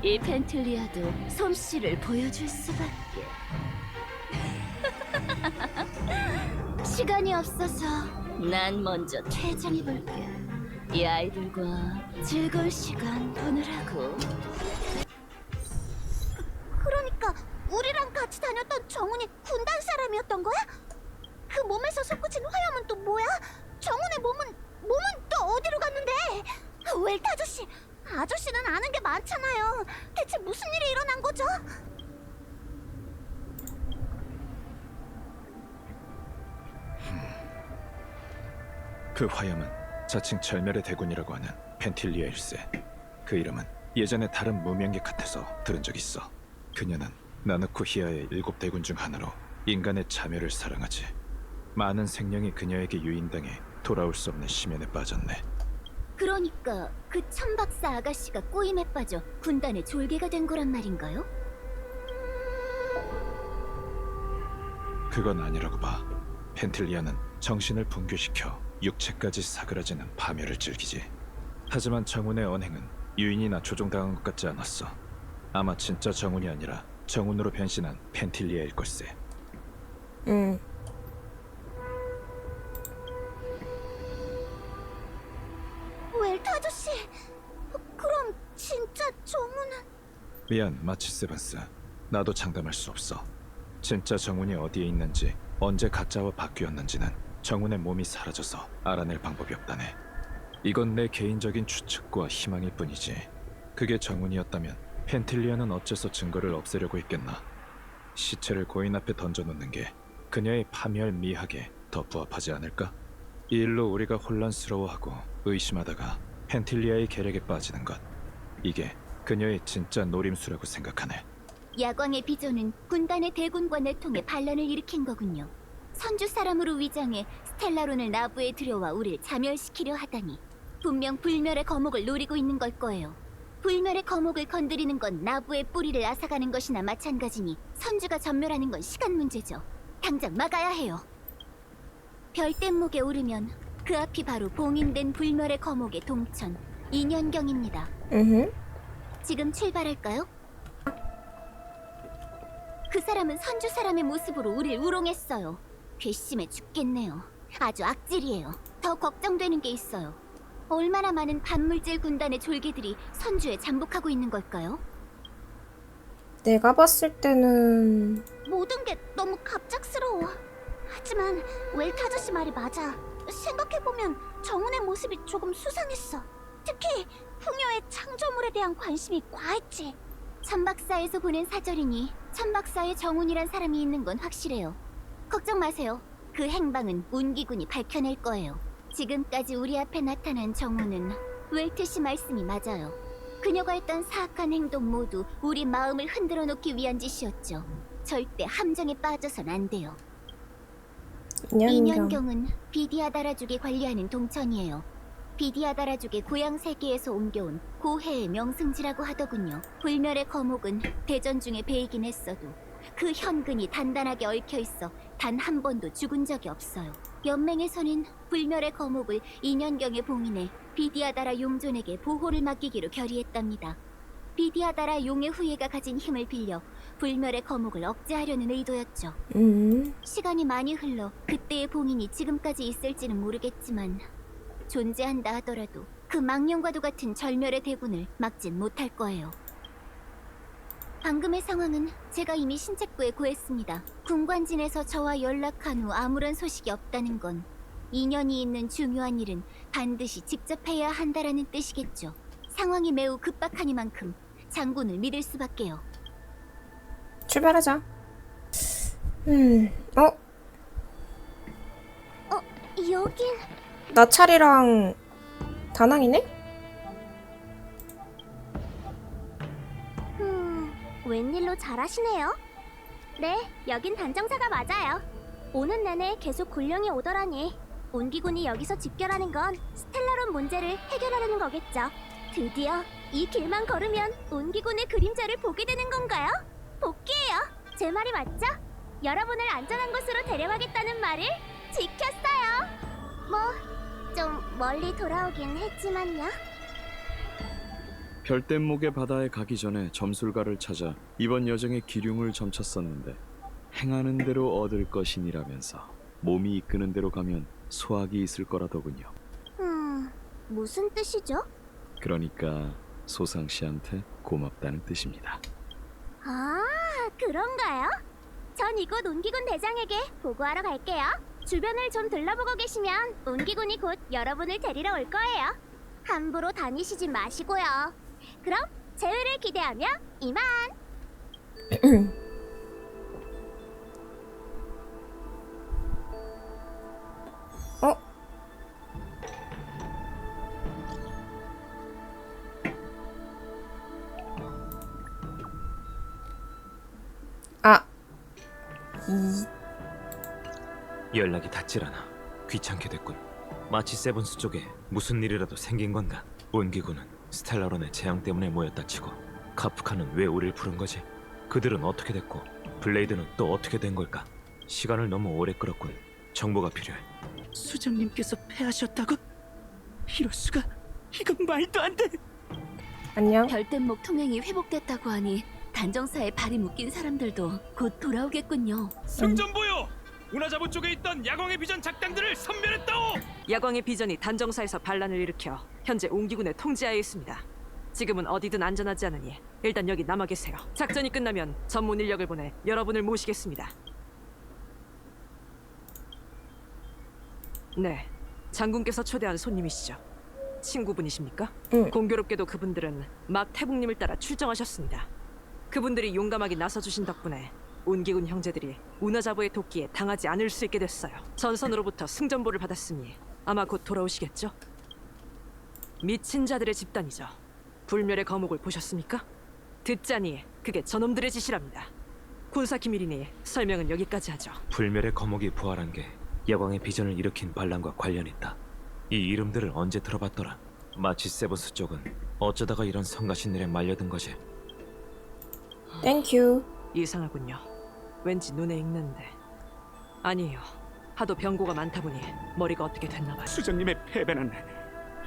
이 펜틸리아도 솜씨를 보여줄 수밖에. 시간이 없어서 난 먼저 퇴장해볼게. 이 아이들과 즐거운 시간 보내라고. 그러니까 우리랑 같이 다녔던 정훈이 군단 사람이었던 거야? 그 몸에서 솟구친 화염은 또 뭐야? 정훈의 몸은 또 어디로 갔는데? 웰트 아저씨, 아저씨는 아는 게 많잖아요. 대체 무슨 일이 일어난 거죠? 그 화염은 자칭 절멸의 대군이라고 하는 펜틸리아일세. 그 이름은 예전에 다른 무명객 같아서 들은 적 있어. 그녀는 나누쿠히아의 7대군 중 하나로 인간의 자멸을 사랑하지. 많은 생명이 그녀에게 유인당해 돌아올 수 없는 심연에 빠졌네. 그러니까 그 천박사 아가씨가 꼬임에 빠져 군단의 졸개가 된 거란 말인가요? 그건 아니라고 봐. 펜틸리아는 정신을 붕괴시켜 육체까지 사그라지는 파멸을 즐기지. 하지만 정훈의 언행은 유인이나 조종당한 것 같지 않았어. 아마 진짜 정훈이 아니라 정훈으로 변신한 펜틸리아일 걸세. 웰트 아저씨, 미안, 마치 세븐스. 나도 장담할 수 없어. 진짜 정훈이 어디에 있는지, 언제 가짜와 바뀌었는지는 정훈의 몸이 사라져서 알아낼 방법이 없다네. 이건 내 개인적인 추측과 희망일 뿐이지. 그게 정훈이었다면 펜틸리아는 어째서 증거를 없애려고 했겠나. 시체를 고인 앞에 던져놓는 게 그녀의 파멸 미학에 더 부합하지 않을까? 이 일로 우리가 혼란스러워하고 의심하다가 펜틸리아의 계략에 빠지는 것, 이게 그녀의 진짜 노림수라고 생각하네. 야광의 비전은 군단의 대군관을 통해 반란을 일으킨 거군요. 선주 사람으로 위장해 스텔라론을 나부에 들여와 우릴 자멸시키려 하다니 분명 불멸의 거목을 노리고 있는 걸 거예요. 불멸의 거목을 건드리는 건 나부의 뿌리를 앗아가는 것이나 마찬가지니 선주가 전멸하는 건 시간 문제죠. 당장 막아야 해요. 별댐목에 오르면 그 앞이 바로 봉인된 불멸의 거목의 동천 인연경입니다. 지금 출발할까요? 그 사람은 선주 사람의 모습으로 우릴 우롱했어요. 괘씸해 죽겠네요. 아주 악질이에요. 더 걱정되는 게 있어요. 얼마나 많은 반물질 군단의 졸개들이 선주에 잠복하고 있는 걸까요? 내가 봤을 때는 모든 게 너무 갑작스러워. 하지만 웰트 아저씨 말이 맞아. 생각해보면 정훈의 모습이 조금 수상했어. 특히 풍요의 창조물에 대한 관심이 과했지. 천박사에서 보낸 사절이니 천박사에 정훈이란 사람이 있는 건 확실해요. 걱정 마세요. 그 행방은 운기군이 밝혀낼 거예요. 지금까지 우리 앞에 나타난 정훈은 웰트 씨 말씀이 맞아요. 그녀가 했던 사악한 행동 모두 우리 마음을 흔들어 놓기 위한 짓이었죠. 절대 함정에 빠져선 안 돼요. 인연경은 비디아다라족이 관리하는 동천이에요. 비디아다라족의 고향 세계에서 옮겨온 고해의 명승지라고 하더군요. 불멸의 거목은 대전 중에 베이긴 했어도 그 현근이 단단하게 얽혀 있어 단 한 번도 죽은 적이 없어요. 연맹에서는 불멸의 거목을 인연경에 봉인해 비디아다라 용존에게 보호를 맡기기로 결의했답니다. 비디아다라 용의 후예가 가진 힘을 빌려 불멸의 거목을 억제하려는 의도였죠. 시간이 많이 흘러 그때의 봉인이 지금까지 있을지는 모르겠지만 존재한다 하더라도 그 망령과도 같은 절멸의 대군을 막진 못할 거예요. 방금의 상황은 제가 이미 신책부에 고했습니다. 군관진에서 저와 연락한 후 아무런 소식이 없다는 건 인연이 있는 중요한 일은 반드시 직접 해야 한다라는 뜻이겠죠. 상황이 매우 급박하니만큼 장군을 믿을 수밖에요. 출발하자. 여긴... 나찰이랑 다낭이네? 웬일로 잘하시네요. 네, 여긴 단정사가 맞아요. 오는 내내 계속 군령이 오더라니 온기군이 여기서 집결하는 건 스텔라론 문제를 해결하려는 거겠죠. 드디어 이 길만 걸으면 온기군의 그림자를 보게 되는 건가요? 복귀해요. 제 말이 맞죠? 여러분을 안전한 곳으로 데려가겠다는 말을 지켰어요. 좀 멀리 돌아오긴 했지만요. 별댐목의 바다에 가기 전에 점술가를 찾아 이번 여정의 기륭을 점쳤었는데 행하는 대로 얻을 것이니라면서 몸이 이끄는 대로 가면 소학이 있을 거라더군요. 무슨 뜻이죠? 그러니까 소상 씨한테 고맙다는 뜻입니다. 아, 그런가요? 전 이곳 온기군 대장에게 보고하러 갈게요. 주변을 좀 둘러보고 계시면 온기군이 곧 여러분을 데리러 올 거예요. 함부로 다니시지 마시고요. 그럼 재회를 기대하며 이만. 연락이 닿질 않아. 귀찮게 됐군. 마치 세븐스 쪽에 무슨 일이라도 생긴 건가? 온기군은 스텔라론의 재앙 때문에 모였다 치고 카프카는 왜 우릴 부른 거지? 그들은 어떻게 됐고 블레이드는 또 어떻게 된 걸까? 시간을 너무 오래 끌었군. 정보가 필요해. 수장님께서 패하셨다고? 이럴 수가? 이건 말도 안 돼. 안녕. 별댐목 통행이 회복됐다고 하니 단정사에 발이 묶인 사람들도 곧 돌아오겠군요. 승전보여! 우나자부 쪽에 있던 야광의 비전 작당들을 섬멸했다오! 야광의 비전이 단정사에서 반란을 일으켜 현재 옹기군의 통제하에 있습니다. 지금은 어디든 안전하지 않으니 일단 여기 남아 계세요. 작전이 끝나면 전문 인력을 보내 여러분을 모시겠습니다. 네, 장군께서 초대한 손님이시죠. 친구분이십니까? 응. 공교롭게도 그분들은 막 태국님을 따라 출정하셨습니다. 그분들이 용감하게 나서주신 덕분에 운기군 형제들이 우나자보의 도끼에 당하지 않을 수 있게 됐어요. 전선으로부터 승전보를 받았으니 아마 곧 돌아오시겠죠? 미친 자들의 집단이죠. 불멸의 거목을 보셨습니까? 듣자니 그게 저놈들의 짓이랍니다. 군사 기밀이니 설명은 여기까지 하죠. 불멸의 거목이 부활한 게 야광의 비전을 일으킨 반란과 관련 있다. 이 이름들을 언제 들어봤더라? 마치 세버스 쪽은 어쩌다가 이런 성가신들에 말려든 거지. 땡큐. 이상하군요. 왠지 눈에 익는데. 아니에요. 하도 병고가 많다 보니 머리가 어떻게 됐나 봐요. 수장님의 패배는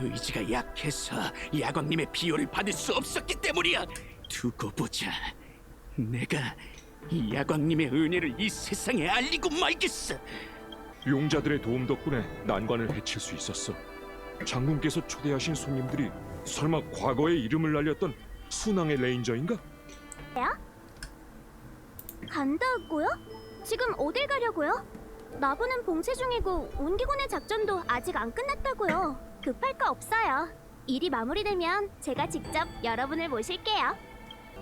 의지가 약해서 야광님의 비호를 받을 수 없었기 때문이야. 두고 보자. 내가 이 야광님의 은혜를 이 세상에 알리고 말겠어. 용자들의 도움 덕분에 난관을 해칠 수 있었어. 장군께서 초대하신 손님들이 설마 과거의 이름을 날렸던 순항의 레인저인가? 간다고요? 지금 어딜 가려고요? 나부는 봉쇄 중이고 운기군의 작전도 아직 안 끝났다고요. 급할 거 없어요. 일이 마무리되면 제가 직접 여러분을 모실게요.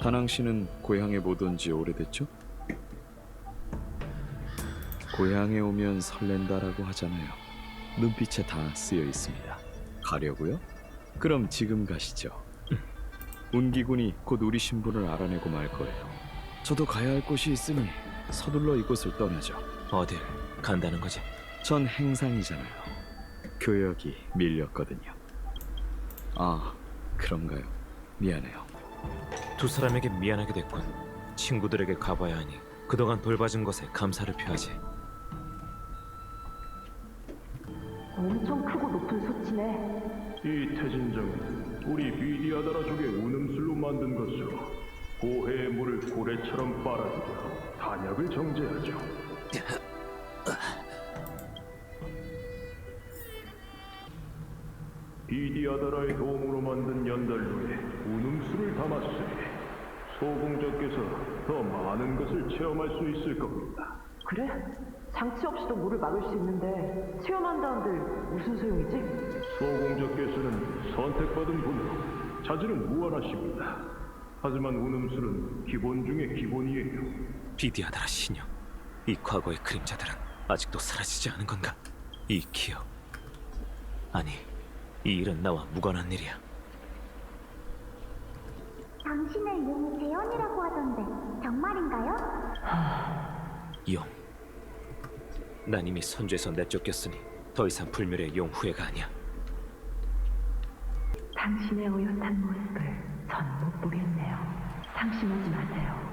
다낭 씨는 고향에 못 온 지 오래됐죠? 고향에 오면 설렌다라고 하잖아요. 눈빛에 다 쓰여 있습니다. 가려고요? 그럼 지금 가시죠. 운기군이 곧 우리 신분을 알아내고 말 거예요. 저도 가야 할 곳이 있으니 서둘러 이곳을 떠나죠. 어딜 간다는 거지? 전 행상이잖아요. 교역이 밀렸거든요. 아, 그런가요? 미안해요. 두 사람에게 미안하게 됐군. 친구들에게 가봐야 하니 그동안 돌봐준 것에 감사를 표하지. 엄청 크고 높은 솥이네. 이 태진정은 우리 비디아다라족의 운음술로 만든 것으로 고해의 물을 고래처럼 빨아들여 단약을 정제하죠. 비디아다라의 도움으로 만든 연달로에 운음술을 담았으니 소공자께서 더 많은 것을 체험할 수 있을 겁니다. 그래? 장치 없이도 물을 막을 수 있는데 체험한다는데 무슨 소용이지? 소공자께서는 선택받은 분으로 자질은 무한하십니다. 하지만 운음술은 기본 중에 기본이에요. 비디아다라 신형, 이 과거의 그림자들은 아직도 사라지지 않은 건가? 이 기억, 아니 이 일은 나와 무관한 일이야. 당신의 이름이 재현이라고 하던데 정말인가요? 용, 난 이미 선주에서 내쫓겼으니 더 이상 불멸의 용 후예가 아니야. 당신의 어엿한 모습을 전 못 보겠네요. 상심하지 마세요.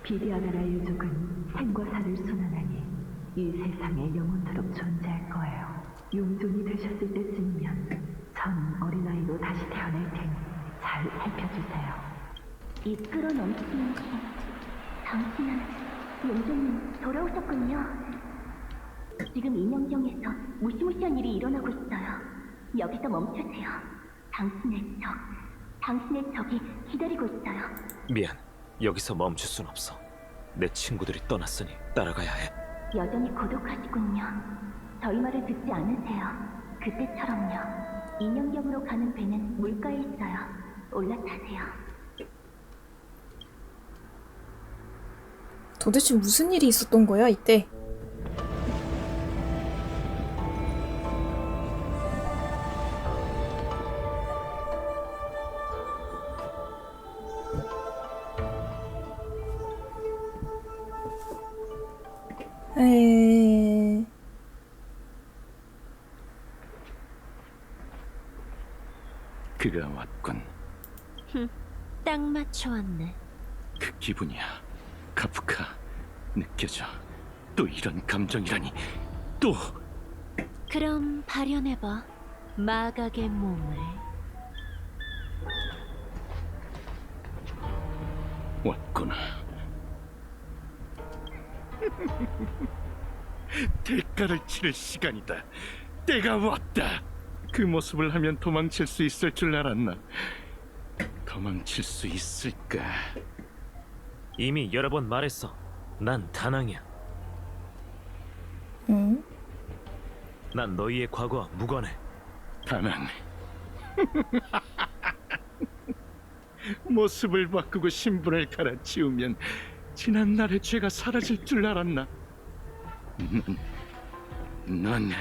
비디아나라의 유족은 생과 사를 순환하니 이 세상에 영원토록 존재할 거예요. 용종이 되셨을 때쯤이면 전 어린아이로 다시 태어날 테니 잘 살펴주세요. 이끌어 넘치는 힘. 당신은 용종님 돌아오셨군요. 지금 인형정에서 무시무시한 일이 일어나고 있어요. 여기서 멈추세요. 당신의 적이 기다리고 있어요. 미안, 여기서 멈출 순 없어. 내 친구들이 떠났으니 따라가야 해. 여전히 고독하시군요. 저희 말을 듣지 않으세요. 그때처럼요. 인형경으로 가는 배는 물가에 있어요. 올라타세요. 도대체 무슨 일이 있었던 거야, 이때? 그가 왔군. 딱 맞춰 왔네. 그 기분이야. 카프카. 느껴져. 또 이런 감정이라니. 또. 그럼 발현해봐. 마각의 몸을. 왔구나. 대가를 치를 시간이다. 때가 왔다. 그 모습을 하면 도망칠 수 있을 줄 알았나? 도망칠 수 있을까? 이미 여러 번 말했어. 난 다낭이야. 응? 난 너희의 과거와 무관해. 다낭. 모습을 바꾸고 신분을 갈아치우면 지난 날의 죄가 사라질 줄 알았나? 넌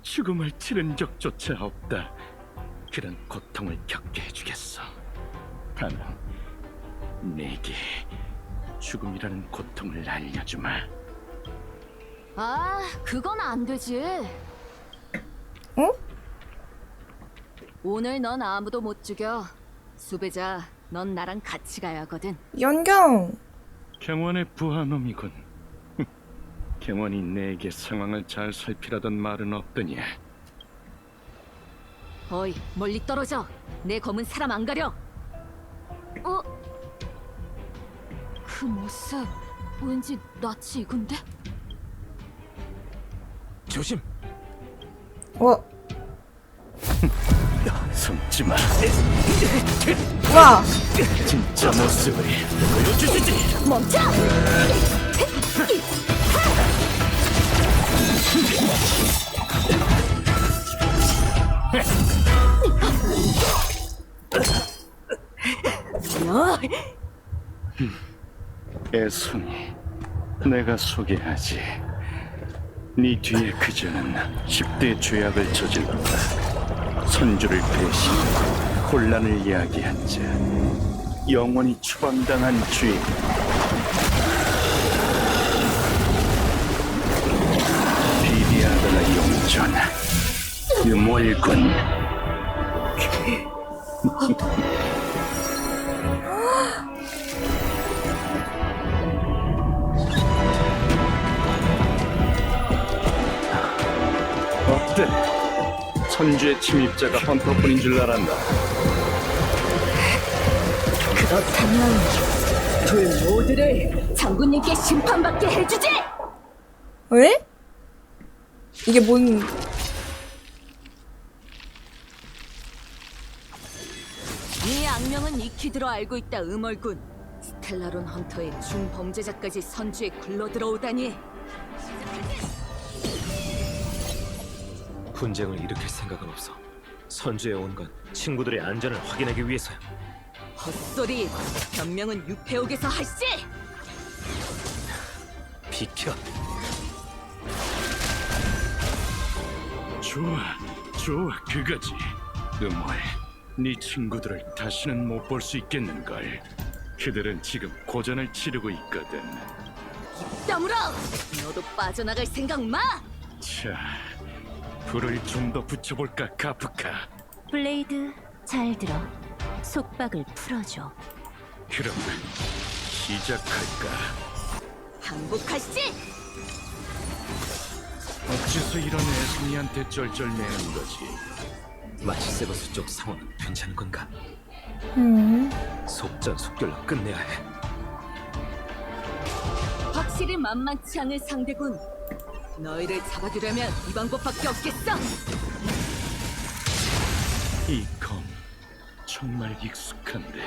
죽음을 치른 적조차 없다. 그런 고통을 겪게 해주겠어. 다낭, 내게 죽음이라는 고통을 알려주마. 아, 그건 안 되지. 어? 오늘 넌 아무도 못 죽여. 수배자, 넌 나랑 같이 가야 하거든. 연경! 경원의 부하놈이군. 경원이 내게 상황을 잘 살피라던 말은 없더냐? 어이, 멀리 떨어져. 내 검은 사람 안 가려. 어? 그 모습 왠지 낯이 익은데? 조심. 숨지 마. 와! 진짜 모습을 보여주지. 멈춰! 애송이, 내가 소개하지. 네 뒤에 그자는 10대 죄악을 저질렀다. 선주를 배신하고 혼란을 야기한 자, 영원히 추방당한 죄인. 비리아드라 용전, 유몰군. 어때? 선주의 침입자가 헌터뿐인 줄 알았나? 그렇다면 둘 모두를 장군님께 심판받게 해주지! 왜? 이게 뭔... 네 악명은 익히 들어 알고 있다, 음얼군. 스텔라론 헌터의 중범죄자까지 선주에 굴러들어오다니. 분쟁을 일으킬 생각은 없어. 선주에 온 건 친구들의 안전을 확인하기 위해서야. 헛소리! 변명은 유폐옥에서 하시! 비켜. 좋아, 그거지. 음월, 네 친구들을 다시는 못 볼 수 있겠는걸. 그들은 지금 고전을 치르고 있거든. 다물어! 너도 빠져나갈 생각 마! 자, 불을 좀 더 붙여볼까, 카프카? 블레이드, 잘 들어. 속박을 풀어줘. 그럼 시작할까? 항복하시! 어째서 이런 애송이한테 쩔쩔매는 거지? 마치 세버스 쪽 상황은 괜찮은 건가? 속전속결로 끝내야 해. 확실히 만만치 않을 상대군. 너희를 잡아두려면 이 방법밖에 없겠어. 이 검 정말 익숙한데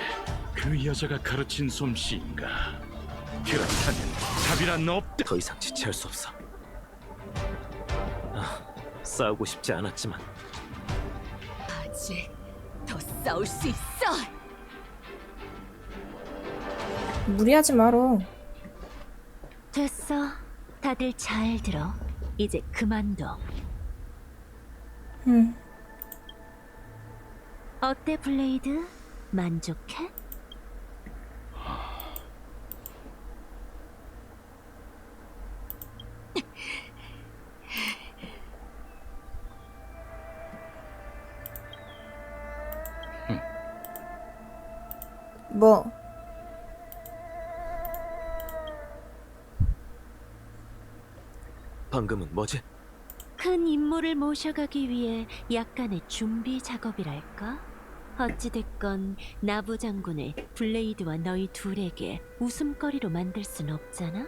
그 여자가 가르친 솜씨인가? 그렇다면 답이란 없다. 더 이상 지체할 수 없어. 싸우고 싶지 않았지만 아직 더 싸울 수 있어. 무리하지 말어. 됐어. 다들 잘 들어. 이제 그만둬. 어때, 블레이드? 만족해? 뭐? 방금은 뭐지? 큰 임무를 모셔가기 위해 약간의 준비 작업이랄까? 어찌됐건 나부 장군을 블레이드와 너희 둘에게 웃음거리로 만들 순 없잖아?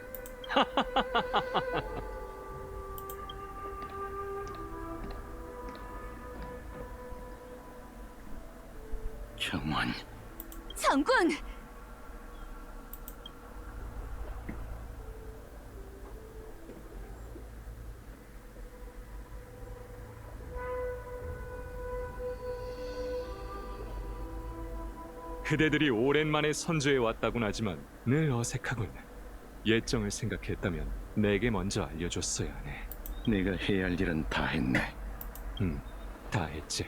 경원. 장군! 그대들이 오랜만에 선조에 왔다곤 하지만 늘 어색하군. 예정을 생각했다면 내게 먼저 알려줬어야 하네. 네가 해야 할 일은 다 했네. 다 했지.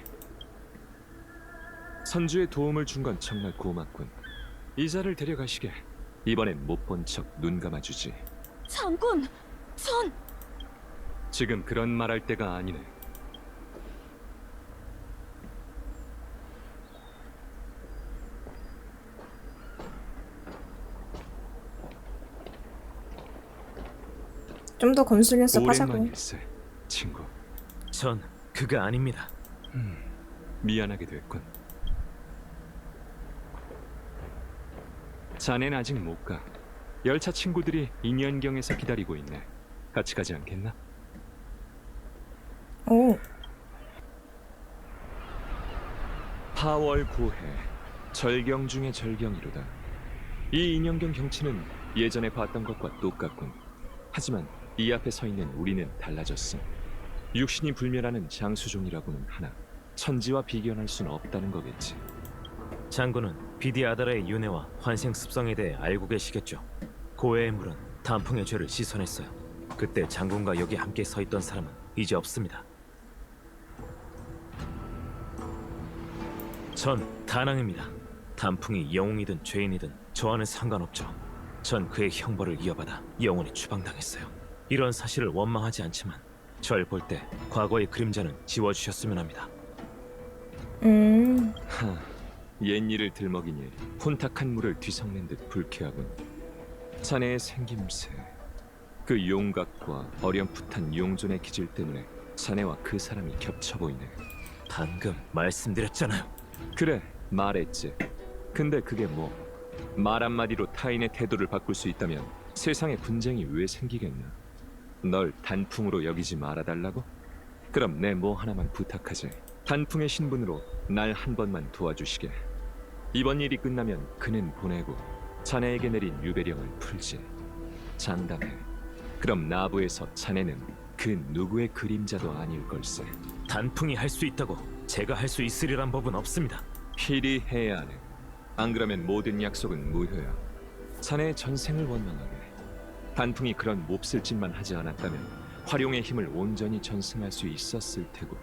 선주의 도움을 준 건 정말 고맙군. 이자를 데려가시게. 이번엔 못 본 척 눈 감아주지. 장군! 전... 지금 그런 말할 때가 아니네. 좀 더 건술 연습하자고. 오랜만일세, 친구. 전 그가 아닙니다. 미안하게 됐군. 자넨 아직 못 가. 열차 친구들이 인연경에서 기다리고 있네. 같이 가지 않겠나? 오. 8월 9해 절경 중의 절경이로다. 이 인연경 경치는 예전에 봤던 것과 똑같군. 하지만 이 앞에 서 있는 우리는 달라졌어. 육신이 불멸하는 장수종이라고는 하나 천지와 비견할 수는 없다는 거겠지. 장군은 비디아다라의 윤회와 환생 습성에 대해 알고 계시겠죠. 고해의 물은 단풍의 죄를 씻어냈어요. 그때 장군과 여기 함께 서 있던 사람은 이제 없습니다. 전 다낭입니다. 단풍이 영웅이든 죄인이든 저와는 상관없죠. 전 그의 형벌을 이어받아 영원히 추방당했어요. 이런 사실을 원망하지 않지만 절 볼 때 과거의 그림자는 지워주셨으면 합니다. 하, 옛일을 들먹이니 혼탁한 물을 뒤섞는 듯 불쾌하군. 자네의 생김새, 그 용각과 어렴풋한 용존의 기질 때문에 자네와 그 사람이 겹쳐 보이네. 방금 말씀드렸잖아요. 그래, 말했지. 근데 그게 뭐? 말 한마디로 타인의 태도를 바꿀 수 있다면 세상에 분쟁이 왜 생기겠나? 널 단풍으로 여기지 말아달라고? 그럼 내 뭐 하나만 부탁하지. 단풍의 신분으로 날 한 번만 도와주시게. 이번 일이 끝나면 그는 보내고 자네에게 내린 유배령을 풀지. 장담해. 그럼 나부에서 자네는 그 누구의 그림자도 아닐 걸세. 단풍이 할 수 있다고 제가 할 수 있으리란 법은 없습니다. 필히 해야 하네. 안 그러면 모든 약속은 무효야. 자네의 전생을 원망하게. 단풍이 그런 몹쓸 짓만 하지 않았다면 활용의 힘을 온전히 전승할 수 있었을 테고,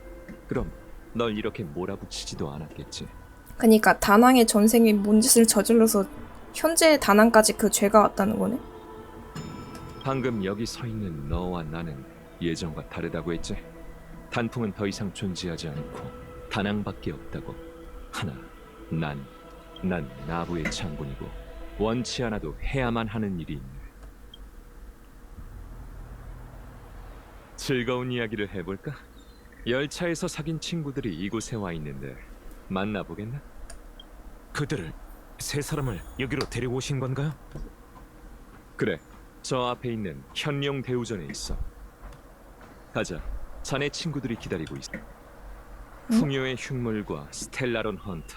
그럼 널 이렇게 몰아붙이지도 않았겠지. 그니까 다낭의 전생이 뭔 짓을 저질러서 현재 다낭까지 그 죄가 왔다는 거네? 방금 여기 서 있는 너와 나는 예전과 다르다고 했지. 단풍은 더 이상 존재하지 않고 다낭밖에 없다고. 하나, 난 나부의 장군이고 원치 않아도 해야만 하는 일이 있네. 즐거운 이야기를 해볼까? 열차에서 사귄 친구들이 이곳에 와 있는데 만나보겠나? 그들을, 세 사람을 여기로 데리고 오신 건가요? 그래, 저 앞에 있는 현룡 대우전에 있어. 가자, 자네 친구들이 기다리고 있어. 풍요의 흉물과 스텔라론 헌터,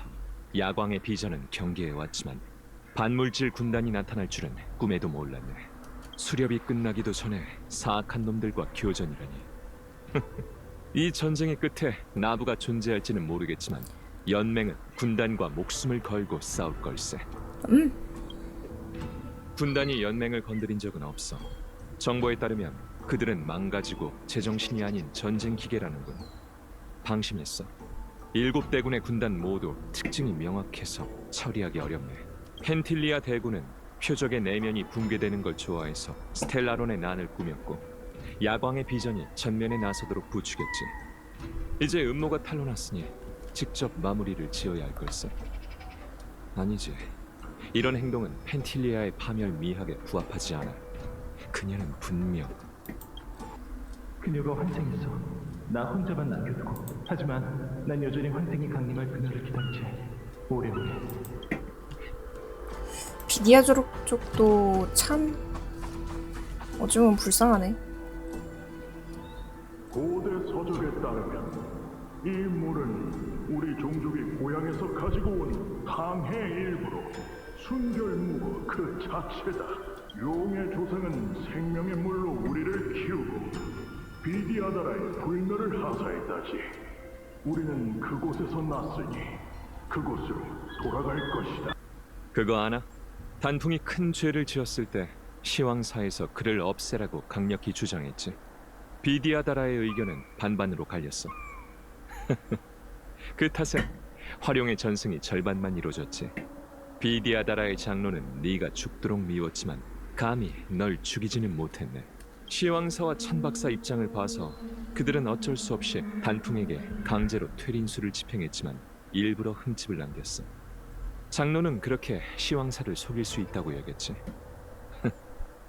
야광의 비전은 경계에 왔지만 반물질 군단이 나타날 줄은 꿈에도 몰랐네. 수렵이 끝나기도 전에 사악한 놈들과 교전이라니. 이 전쟁의 끝에 나부가 존재할지는 모르겠지만 연맹은 군단과 목숨을 걸고 싸울 걸세. 군단이 연맹을 건드린 적은 없어. 정보에 따르면 그들은 망가지고 제정신이 아닌 전쟁 기계라는군. 방심했어. 7대군의 군단 모두 특징이 명확해서 처리하기 어렵네. 펜틸리아 대군은 표적의 내면이 붕괴되는 걸 좋아해서 스텔라론의 난을 꾸몄고, 야광의 비전이 전면에 나서도록 부추겼지. 이제 음모가 탄로났으니 직접 마무리를 지어야 할 걸세. 아니지, 이런 행동은 펜틸리아의 파멸 미학에 부합하지 않아. 그녀는 분명 그녀가 환생했어. 나 혼자만 남겨두고. 하지만 난 여전히 환생이 강림할 그녀를 기다리지. 오래오래. 비디아족 쪽도 참 어쩌면 불쌍하네. 고대 서적에 따르면 이 물은 우리 종족이 고향에서 가지고 온 항해의 일부로 순결무고 그 자체다. 용의 조상은 생명의 물로 우리를 키우고 비디아다라의 불멸을 하사했다지. 우리는 그곳에서 났으니 그곳으로 돌아갈 것이다. 그거 아나? 단풍이 큰 죄를 지었을 때 시황사에서 그를 없애라고 강력히 주장했지. 비디아다라의 의견은 반반으로 갈렸어. 그 탓에 활용의 전승이 절반만 이루어졌지. 비디아다라의 장로는 네가 죽도록 미웠지만 감히 널 죽이지는 못했네. 시황사와 천박사 입장을 봐서 그들은 어쩔 수 없이 단풍에게 강제로 퇴린수를 집행했지만 일부러 흠집을 남겼어. 장로는 그렇게 시황사를 속일 수 있다고 여겼지.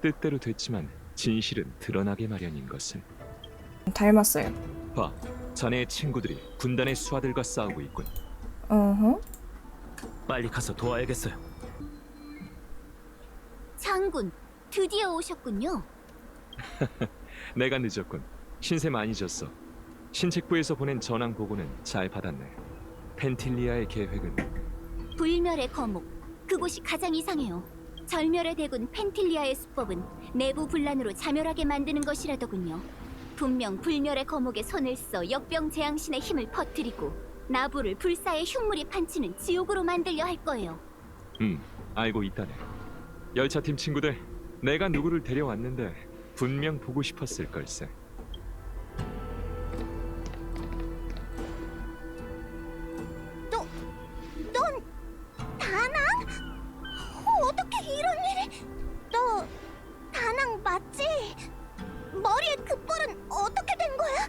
뜻대로 됐지만 진실은 드러나게 마련인 것을. 닮았어요. 봐, 자네의 친구들이 군단의 수하들과 싸우고 있군. 어허. 빨리 가서 도와야겠어요. 장군, 드디어 오셨군요. 내가 늦었군. 신세 많이 졌어. 신책부에서 보낸 전황 보고는 잘 받았네. 펜틸리아의 계획은 불멸의 거목, 그곳이 가장 이상해요. 절멸의 대군 펜틸리아의 수법은 내부 분란으로 자멸하게 만드는 것이라더군요. 분명 불멸의 거목에 손을 써 역병 재앙신의 힘을 퍼뜨리고 나부를 불사의 흉물이 판치는 지옥으로 만들려 할 거예요. 알고 있다네. 열차팀 친구들, 내가 누구를 데려왔는데 분명 보고 싶었을 걸세. 넌 다낭? 어떻게 이런 일이? 너 다낭 맞지? 머리에 그 뿔은 어떻게 된 거야?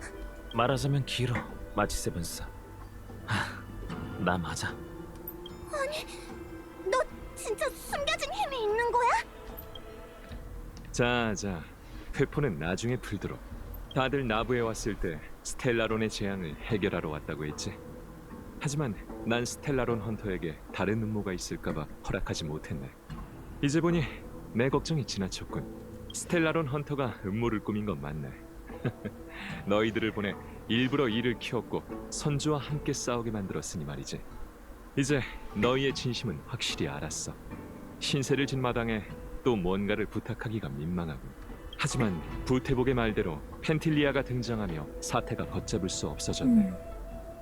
말하자면 길어. 마치 세븐스. 나 맞아. 아니, 너 진짜 숨겨진 힘이 있는 거야? 자, 회포는 나중에 풀도록. 다들 나부에 왔을 때 스텔라론의 재앙을 해결하러 왔다고 했지. 하지만 난 스텔라론 헌터에게 다른 음모가 있을까봐 허락하지 못했네. 이제 보니 내 걱정이 지나쳤군. 스텔라론 헌터가 음모를 꾸민 건 맞네. 너희들을 보내 일부러 이를 키웠고 선주와 함께 싸우게 만들었으니 말이지. 이제 너희의 진심은 확실히 알았어. 신세를 진 마당에 또 뭔가를 부탁하기가 민망하군. 하지만 부테복의 말대로 펜틸리아가 등장하며 사태가 걷잡을 수 없어졌네.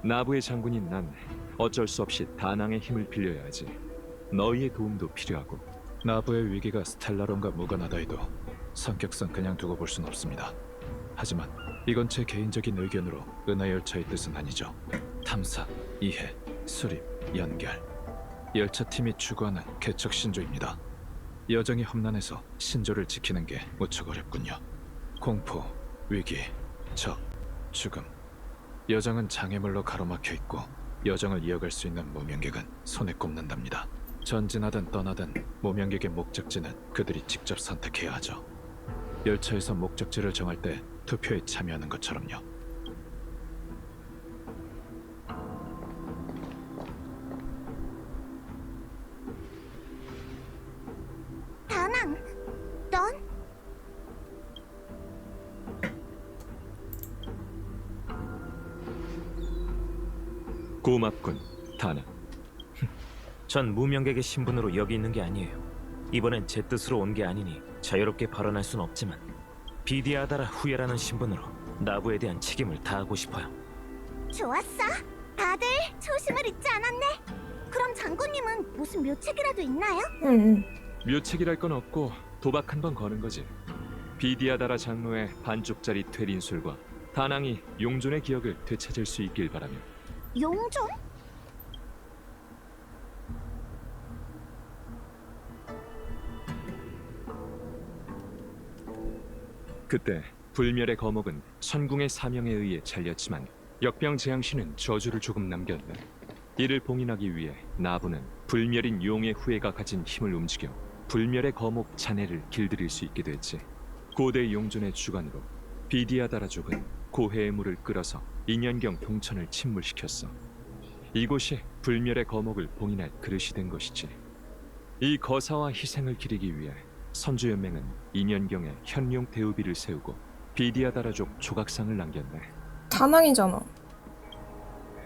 나부의 장군인 난 어쩔 수 없이 다낭의 힘을 빌려야 하지. 너희의 도움도 필요하고. 나부의 위기가 스텔라론과 무관하다 해도 성격상 그냥 두고 볼 순 없습니다. 하지만 이건 제 개인적인 의견으로 은하열차의 뜻은 아니죠. 탐사, 이해, 수립, 연결. 열차팀이 추구하는 개척 신조입니다. 여정이 험난해서 신조를 지키는 게 무척 어렵군요. 공포, 위기, 적, 죽음. 여정은 장애물로 가로막혀 있고 여정을 이어갈 수 있는 무명객은 손에 꼽는답니다. 전진하든 떠나든 무명객의 목적지는 그들이 직접 선택해야 하죠. 열차에서 목적지를 정할 때 투표에 참여하는 것처럼요. 다낭, 넌? 고맙군, 다나. 전 무명객의 신분으로 여기 있는 게 아니에요. 이번엔 제 뜻으로 온 게 아니니 자유롭게 발언할 순 없지만 비디아다라 후예라는 신분으로 나부에 대한 책임을 다하고 싶어요. 좋았어. 다들 초심을 잊지 않았네. 그럼 장군님은 무슨 묘책이라도 있나요? 묘책이랄 건 없고 도박 한 번 거는 거지. 비디아다라 장로의 반쪽짜리 퇴린술과 다낭이 용존의 기억을 되찾을 수 있길 바라며. 용존? 그때 불멸의 거목은 천궁의 사명에 의해 잘렸지만 역병 재앙신은 저주를 조금 남겼네. 이를 봉인하기 위해 나부는 불멸인 용의 후예가 가진 힘을 움직여 불멸의 거목 잔해를 길들일 수 있게 됐지. 고대 용존의 주관으로 비디아다라족은 고해의 물을 끌어서 인연경 동천을 침몰시켰어. 이곳이 불멸의 거목을 봉인할 그릇이 된 것이지. 이 거사와 희생을 기리기 위해 선주연맹은 인연경에 현룡 대우비를 세우고 비디아다라족 조각상을 남겼네. 다낭이잖아.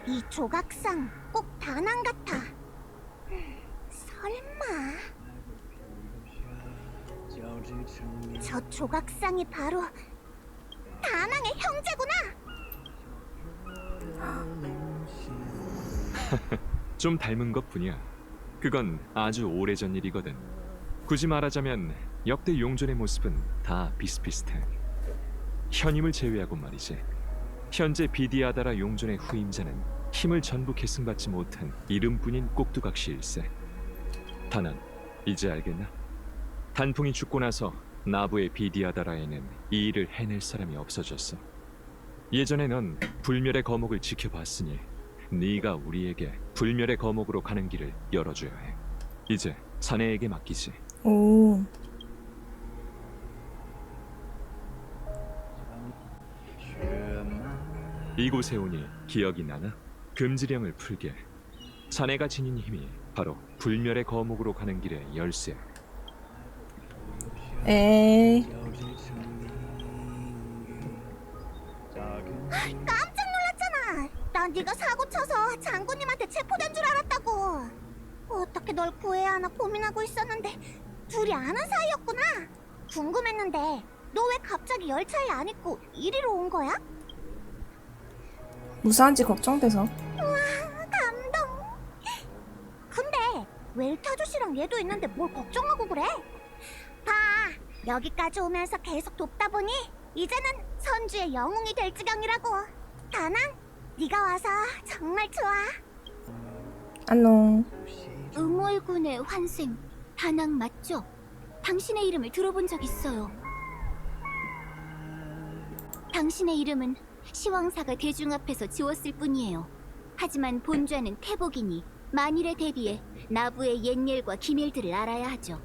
이 조각상 꼭 다낭 같아. 저 조각상이 바로 다낭의 형제구나. 좀 닮은 것뿐이야. 그건 아주 오래전 일이거든. 굳이 말하자면 역대 용존의 모습은 다 비슷비슷해. 현임을 제외하고 말이지. 현재 비디아다라 용존의 후임자는 힘을 전부 계승받지 못한 이름뿐인 꼭두각시 일세. 다난, 이제 알겠나? 단풍이 죽고 나서 나부의 비디아다라에는 이 일을 해낼 사람이 없어졌어. 예전에 넌 불멸의 거목을 지켜봤으니 네가 우리에게 불멸의 거목으로 가는 길을 열어줘야 해. 이제 자네에게 맡기지. 오. 이곳에 오니 기억이 나나? 금지령을 풀게. 자네가 지닌 힘이 바로 불멸의 거목으로 가는 길의 열쇠. 에이. 깜짝 놀랐잖아. 난 네가 사고 쳐서 장군님한테 체포된 줄 알았다고. 어떻게 널 구해야 하나 고민하고 있었는데 둘이 아는 사이였구나. 궁금했는데 너 왜 갑자기 열차에 안 있고 이리로 온 거야? 무사한지 걱정돼서. 우와, 감동. 근데 웰트 아저씨랑 얘도 있는데 뭘 걱정하고 그래? 봐, 여기까지 오면서 계속 돕다 보니 이제는 선주의 영웅이 될 지경이라고. 다낭, 네가 와서 정말 좋아. 안녕. 응월군의 환생, 다낭 맞죠? 당신의 이름을 들어본 적 있어요. 당신의 이름은 시황사가 대중 앞에서 지웠을 뿐이에요. 하지만 본좌는 태복이니 만일에 대비해 나부의 옛일과 기밀들을 알아야 하죠.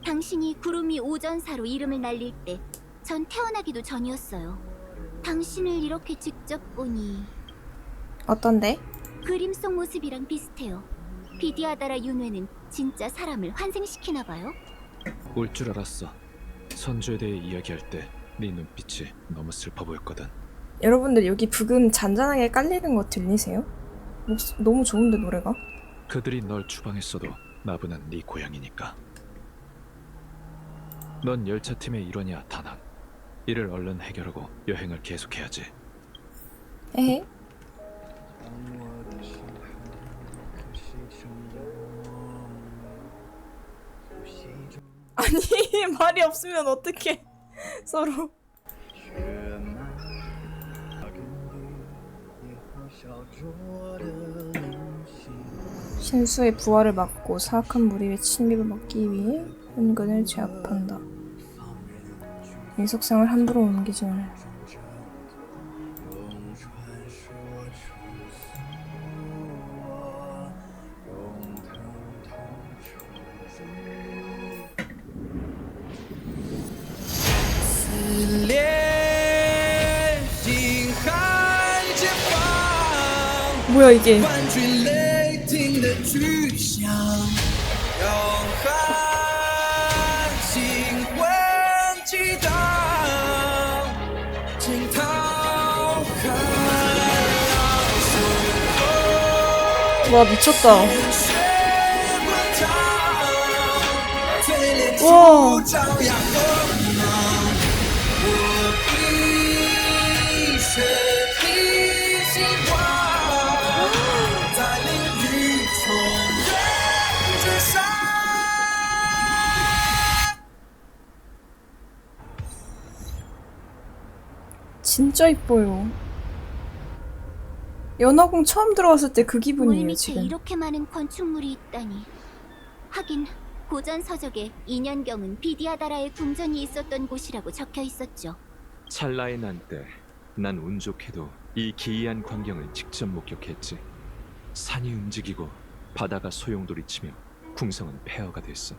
당신이 구름이 오전사로 이름을 날릴 때 전 태어나기도 전이었어요. 당신을 이렇게 직접 보니 어떤데? 그림 속 모습이랑 비슷해요. 비디아다라 윤회는 진짜 사람을 환생시키나 봐요. 올 줄 알았어. 선주에 대해 이야기할 때 네 눈빛이 너무 슬퍼 보였거든. 여러분들 여기 부금 잔잔하게 깔리는 거 들리세요? 너무 좋은데 노래가? 그들이 널 추방했어도 나부는 네 고향이니까. 넌 열차팀의 일원이야, 다낭. 이를 얼른 해결하고 여행을 계속해야지. 에헤. 아니 말이 없으면 어떡해. 서로. 신수의 부활을 막고 사악한 무리의 침입을 막기 위해 은근을 제압한다. 일석상을 함부로 옮기지 말. 뭐야 이게? 와 미쳤다. 와. 진짜 이뻐요. 연화궁 처음 들어왔을 때 그 물 기분이에요 밑에 지금. 이렇게 많은 건축물이 있다니. 하긴 고전 서적에 2년경은 비디아다라의 궁전이 있었던 곳이라고 적혀 있었죠. 찰나의 난 때 난 운 좋게도 이 기이한 광경을 직접 목격했지. 산이 움직이고 바다가 소용돌이치며 궁성은 폐허가 됐어.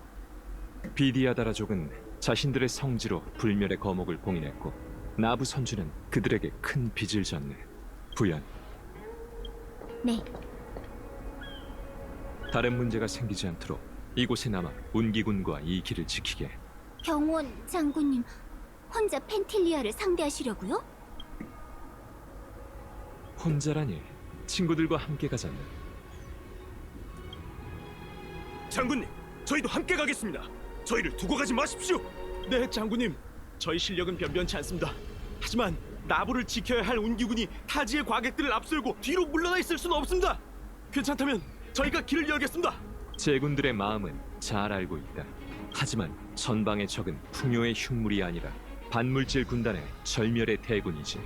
비디아다라족은 자신들의 성지로 불멸의 거목을 봉인했고 나부 선주는 그들에게 큰 빚을 졌네. 부연. 네. 다른 문제가 생기지 않도록 이곳에 남아 운기군과 이 길을 지키게. 경원 장군님, 혼자 펜틸리아를 상대하시려고요? 혼자라니 친구들과 함께 가자네. 장군님, 저희도 함께 가겠습니다. 저희를 두고 가지 마십시오. 네, 장군님. 저희 실력은 변변치 않습니다. 하지만 나부를 지켜야 할 운기군이 타지의 과객들을 앞세우고 뒤로 물러나 있을 수는 없습니다. 괜찮다면 저희가 길을 열겠습니다. 제군들의 마음은 잘 알고 있다. 하지만 전방의 적은 풍요의 흉물이 아니라 반물질 군단의 절멸의 대군이지.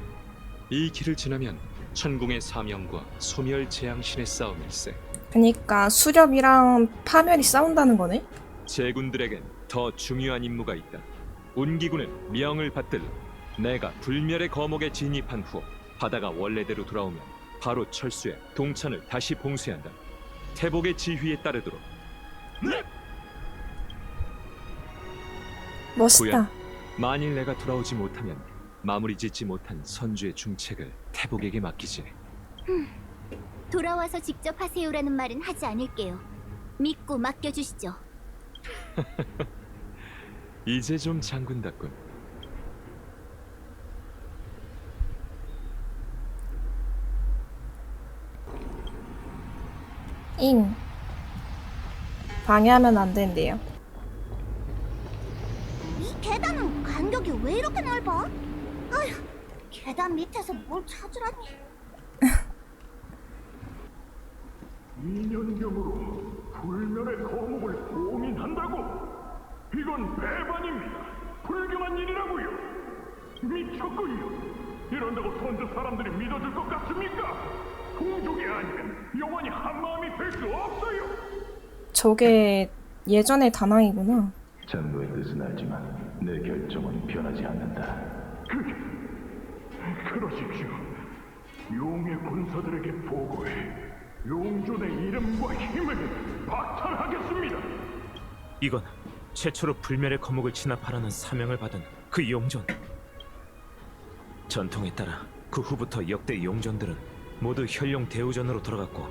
이 길을 지나면 천궁의 사명과 소멸 재앙신의 싸움일세. 그니까 수렵이랑 파멸이 싸운다는 거네? 제군들에겐 더 중요한 임무가 있다. 운기군은 명을 받들러 내가 불멸의 거목에 진입한 후 바다가 원래대로 돌아오면 바로 철수해 동천을 다시 봉쇄한다. 태복의 지휘에 따르도록. 네! 멋있다. 구야, 만일 내가 돌아오지 못하면 마무리 짓지 못한 선주의 중책을 태복에게 맡기지. 돌아와서 직접 하세요라는 말은 하지 않을게요. 믿고 맡겨주시죠. 이제 좀 장군답군. 잉. 방해하면 안 된대요. 이 계단은 간격이 왜 이렇게 넓어? 아휴, 계단 밑에서 뭘 찾으라니. 2년경으로 불멸의 거목을 봉인한다고? 이건 배반입니다. 불경한 일이라고요. 미쳤군요. 이런다고 선조 사람들이 믿어줄 것 같습니까? 동족이 아니면 영원히 한마음이 될 수 없어요. 저게 예전의 다낭이구나. 장로의 뜻은 알지만 내 결정은 변하지 않는다. 그러십시오. 용의 군사들에게 보고해 용존의 이름과 힘을 박탈하겠습니다. 이건 최초로 불멸의 거목을 진압하라는 사명을 받은 그 용존. 전통에 따라 그 후부터 역대 용존들은 모두 혈룡 대우전으로 돌아갔고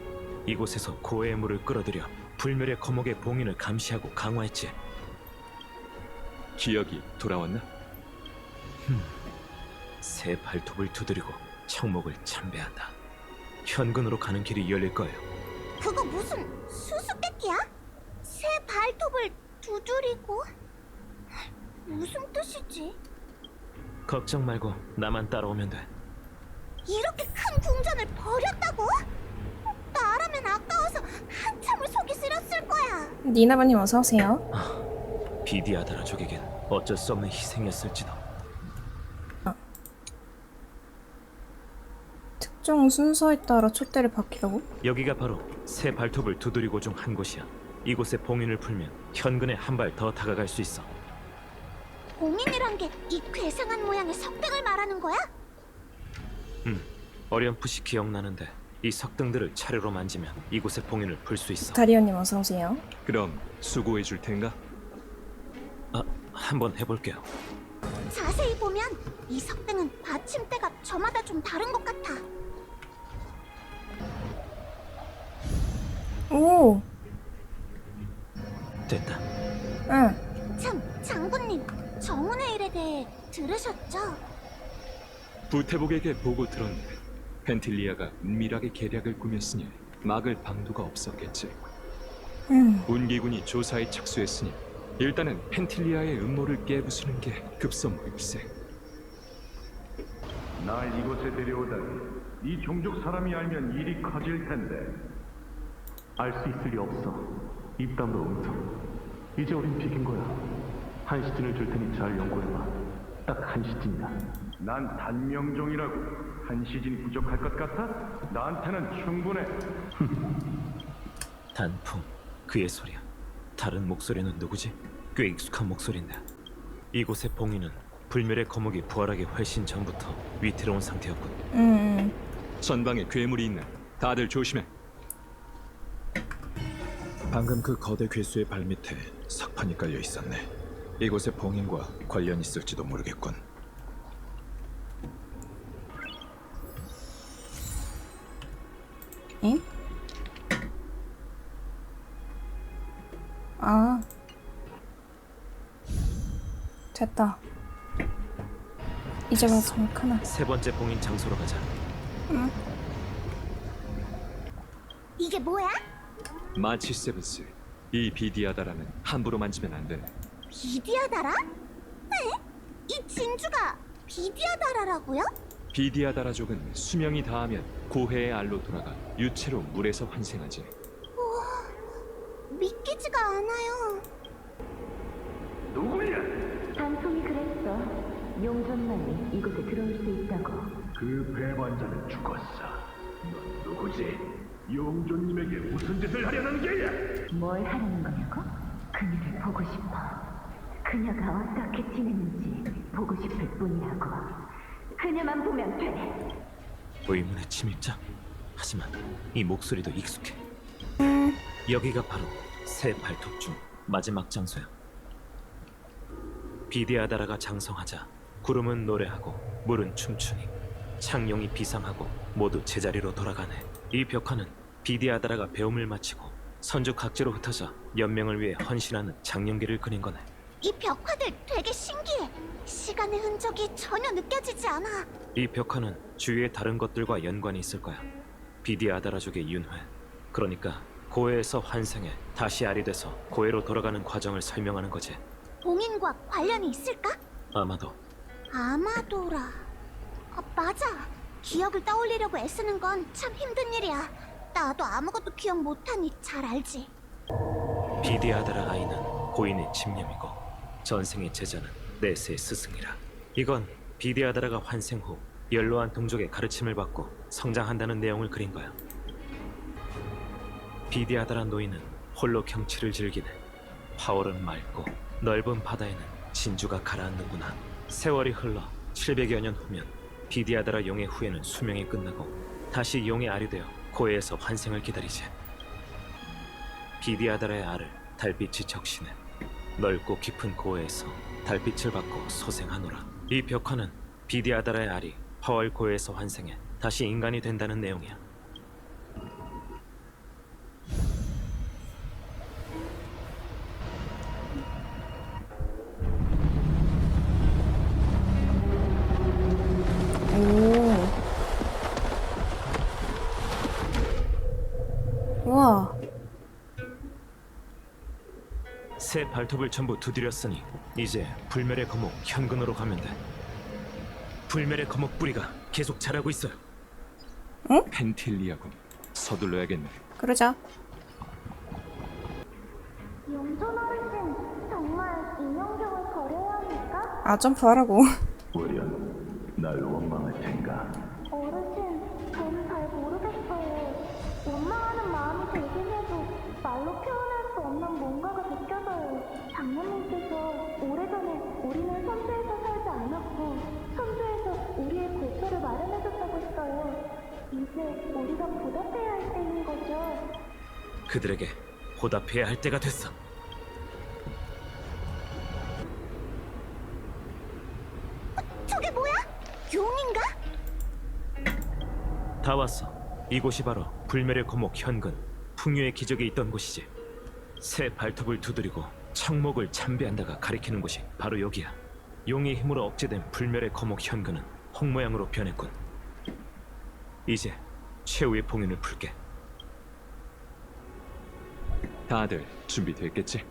이곳에서 고해의 물을 끌어들여 불멸의 거목의 봉인을 감시하고 강화했지. 기억이 돌아왔나? 새 발톱을 두드리고 청목을 참배한다. 현근으로 가는 길이 열릴 거예요. 그거 무슨 수수께끼야? 새 발톱을 두드리고? 무슨 뜻이지? 걱정 말고 나만 따라오면 돼. 이렇게 큰 궁전을 버렸다고? 나라면 아까워서 한참을 속이 쓰렸을 거야. 니나바님 어서 오세요. 비디아다라족에겐 어쩔 수 없는 희생이었을지도. 특정 순서에 따라 촛대를 바뀌라고? 여기가 바로 새 발톱을 두드리고 중 한 곳이야. 이곳에 봉인을 풀면 현근에 한 발 더 다가갈 수 있어. 봉인이란 게 이 괴상한 모양의 석등을 말하는 거야? 어렴풋이 기억나는데 이 석등들을 차례로 만지면 이곳에 봉인을 풀 수 있어. 다리오님 어서 오세요. 그럼 수고해 줄 텐가? 한번 해볼게요. 자세히 보면 이 석등은 받침대가 저마다 좀 다른 것 같아. 오. 됐다. 응. 참, 장군님, 정운의 일에 대해 들으셨죠? 부태복에게 보고 들었네. 펜틸리아가 은밀하게 계략을 꾸몄으니 막을 방도가 없었겠지. 운기군이 조사에 착수했으니 일단은 펜틸리아의 음모를 깨부수는 게 급선무일세. 날 이곳에 데려오다니 이 종족 사람이 알면 일이 커질 텐데. 알 수 있을 리 없어. 입 다물어 음성. 이제 우린 비긴 거야. 한 시즌을 줄 테니 잘 연구해봐. 딱 한 시즌이다. 난 단명종이라고. 한 시즌이 부족할 것 같아? 나한테는 충분해. 단풍, 그의 소리야. 다른 목소리는 누구지? 꽤 익숙한 목소리인데. 이곳의 봉인은 불멸의 거목이 부활하기 훨씬 전부터 위태로운 상태였군. 전방에 괴물이 있네. 다들 조심해. 방금 그 거대 괴수의 발밑에 석판이 깔려 있었네. 이곳의 봉인과 관련 있을지도 모르겠군. 응? 아. 됐다. 이제 와서 크나. 세 번째 봉인 장소로 가자. 응. 이게 뭐야? 마치 세븐스. 이 비디아다라는 함부로 만지면 안 되네. 비디아다라? 이 진주가 비디아다라라고요? 비디아다라족은 수명이 다하면 고해의 알로 돌아가 유체로 물에서 환생하지. 우와, 믿기지가 않아요. 누구야? 단통이 그랬어. 용전만이 이곳에 들어올 수 있다고. 그 배반자는 죽었어. 넌 누구지? 용조님에게 무슨 짓을 하려는 게야? 뭘 하라는 거냐고? 그녀를 보고 싶어. 그녀가 어떻게 지내는지 보고 싶을 뿐이라고. 그녀만 보면 돼. 의문의 침입자? 하지만 이 목소리도 익숙해. 여기가 바로 새 발톱 중 마지막 장소야. 비디아다라가 장성하자 구름은 노래하고 물은 춤추니 창룡이 비상하고 모두 제자리로 돌아가네. 이 벽화는 비디아다라가 배움을 마치고 선조 각지로 흩어져 연명을 위해 헌신하는 장령기를 그린 거네. 이 벽화들 되게 신기해. 시간의 흔적이 전혀 느껴지지 않아. 이 벽화는 주위의 다른 것들과 연관이 있을 거야. 비디아다라족의 윤회, 그러니까 고해에서 환생해 다시 알이 돼서 고해로 돌아가는 과정을 설명하는 거지. 봉인과 관련이 있을까? 아마도. 아마도라. 맞아. 기억을 떠올리려고 애쓰는 건 참 힘든 일이야. 나도 아무것도 기억 못하니 잘 알지. 비디아다라 아이는 고인의 집념이고 전생의 제자는 네스의 스승이라. 이건 비디아다라가 환생 후 연로한 동족의 가르침을 받고 성장한다는 내용을 그린 거야. 비디아다라 노인은 홀로 경치를 즐기네. 파월은 맑고 넓은 바다에는 진주가 가라앉는구나. 세월이 흘러 700여 년 후면 비디아다라 용의 후예는 수명이 끝나고 다시 용의 알이 되어 고해에서 환생을 기다리지. 비디아다라의 알을 달빛이 적시네. 넓고 깊은 고해에서 달빛을 받고 소생하노라. 이 벽화는 비디아다라의 알이 파월 고해에서 환생해 다시 인간이 된다는 내용이야. 우와. 새 발톱을 전부 두드렸으니 이제 불멸의 거목 현근으로 가면 돼. 불멸의 거목 뿌리가 계속 자라고 있어요. 응? 펜틸리아군. 서둘러야겠네. 그러자. 용전 어르신, 정말 인형경을 버려야 합니까? 아, 점프하라고. 우련, 날 원망할 텐가? 어르신, 저는 잘 모르겠어요. 원망하는 마음이 들긴 해도 말로 표현할 수 없는 뭔가가 느껴져요. 장모님께서 오래전에 우리는 선주에서 살지 않았고 선주에서 우리의 고초를 마련해줬다고 했어요. 이제 우리가 보답해야 할 때인 거죠. 그들에게 보답해야 할 때가 됐어. 저게 뭐야? 용인가? 다 왔어. 이곳이 바로 불멸의 거목 현근, 풍류의 기적이 있던 곳이지. 새 발톱을 두드리고 청목을 참배한다가 가리키는 곳이 바로 여기야. 용의 힘으로 억제된 불멸의 거목 현근은 홍 모양으로 변했군. 이제 최후의 봉인을 풀게. 다들 준비됐겠지?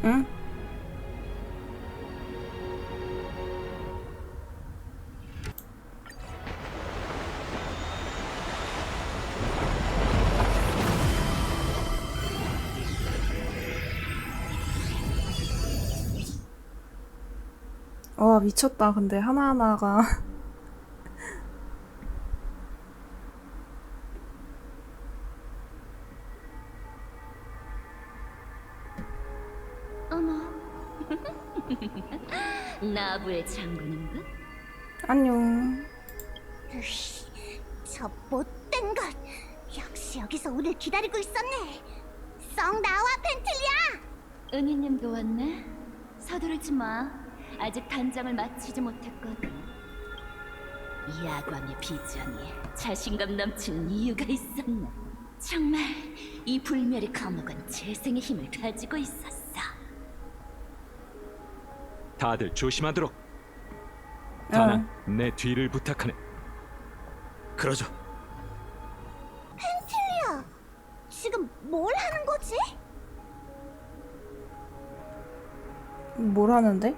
응? 와, 미쳤다. 근데 하나하나가 어머. 나부의 장군인가? 안녕. 저 못된 것. 역시 여기서 우릴 기다리고 있었네. 썩 나와, 펜틸리아! 은희님도 왔네? 서두르지 마. 아직 단장을 마치지 못했거든. 야광의 비전이 자신감 넘치는 이유가 있었나? 정말 이 불멸의 감옥은 재생의 힘을 가지고 있었어. 다들 조심하도록. 다나, 내 뒤를 부탁하네. 그러죠. 펜틸리아, 지금 뭘 하는 거지? 뭘 하는데?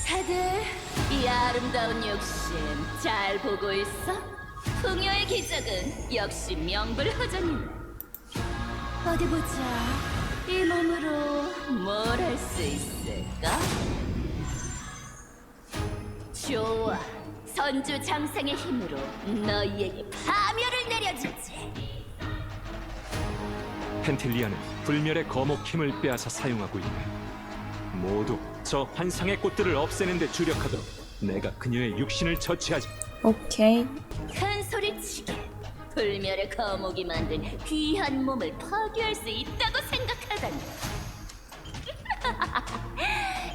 다들 이 아름다운 욕심 잘 보고 있어? 풍요의 기적은 역시 명불허전이네. 어디 보자. 이 몸으로 뭘 할 수 있을까? 좋아. 선주 장생의 힘으로 너희에게 파멸을 내려주지. 펜틸리아는 불멸의 거목 힘을 빼앗아 사용하고 있네. 모두 저 환상의 꽃들을 없애는 데 주력하도록 내가 그녀의 육신을 처치하지. 오케이. 큰 소리치게. 불멸의 거목이 만든 귀한 몸을 파괴할 수 있다고 생각하다니.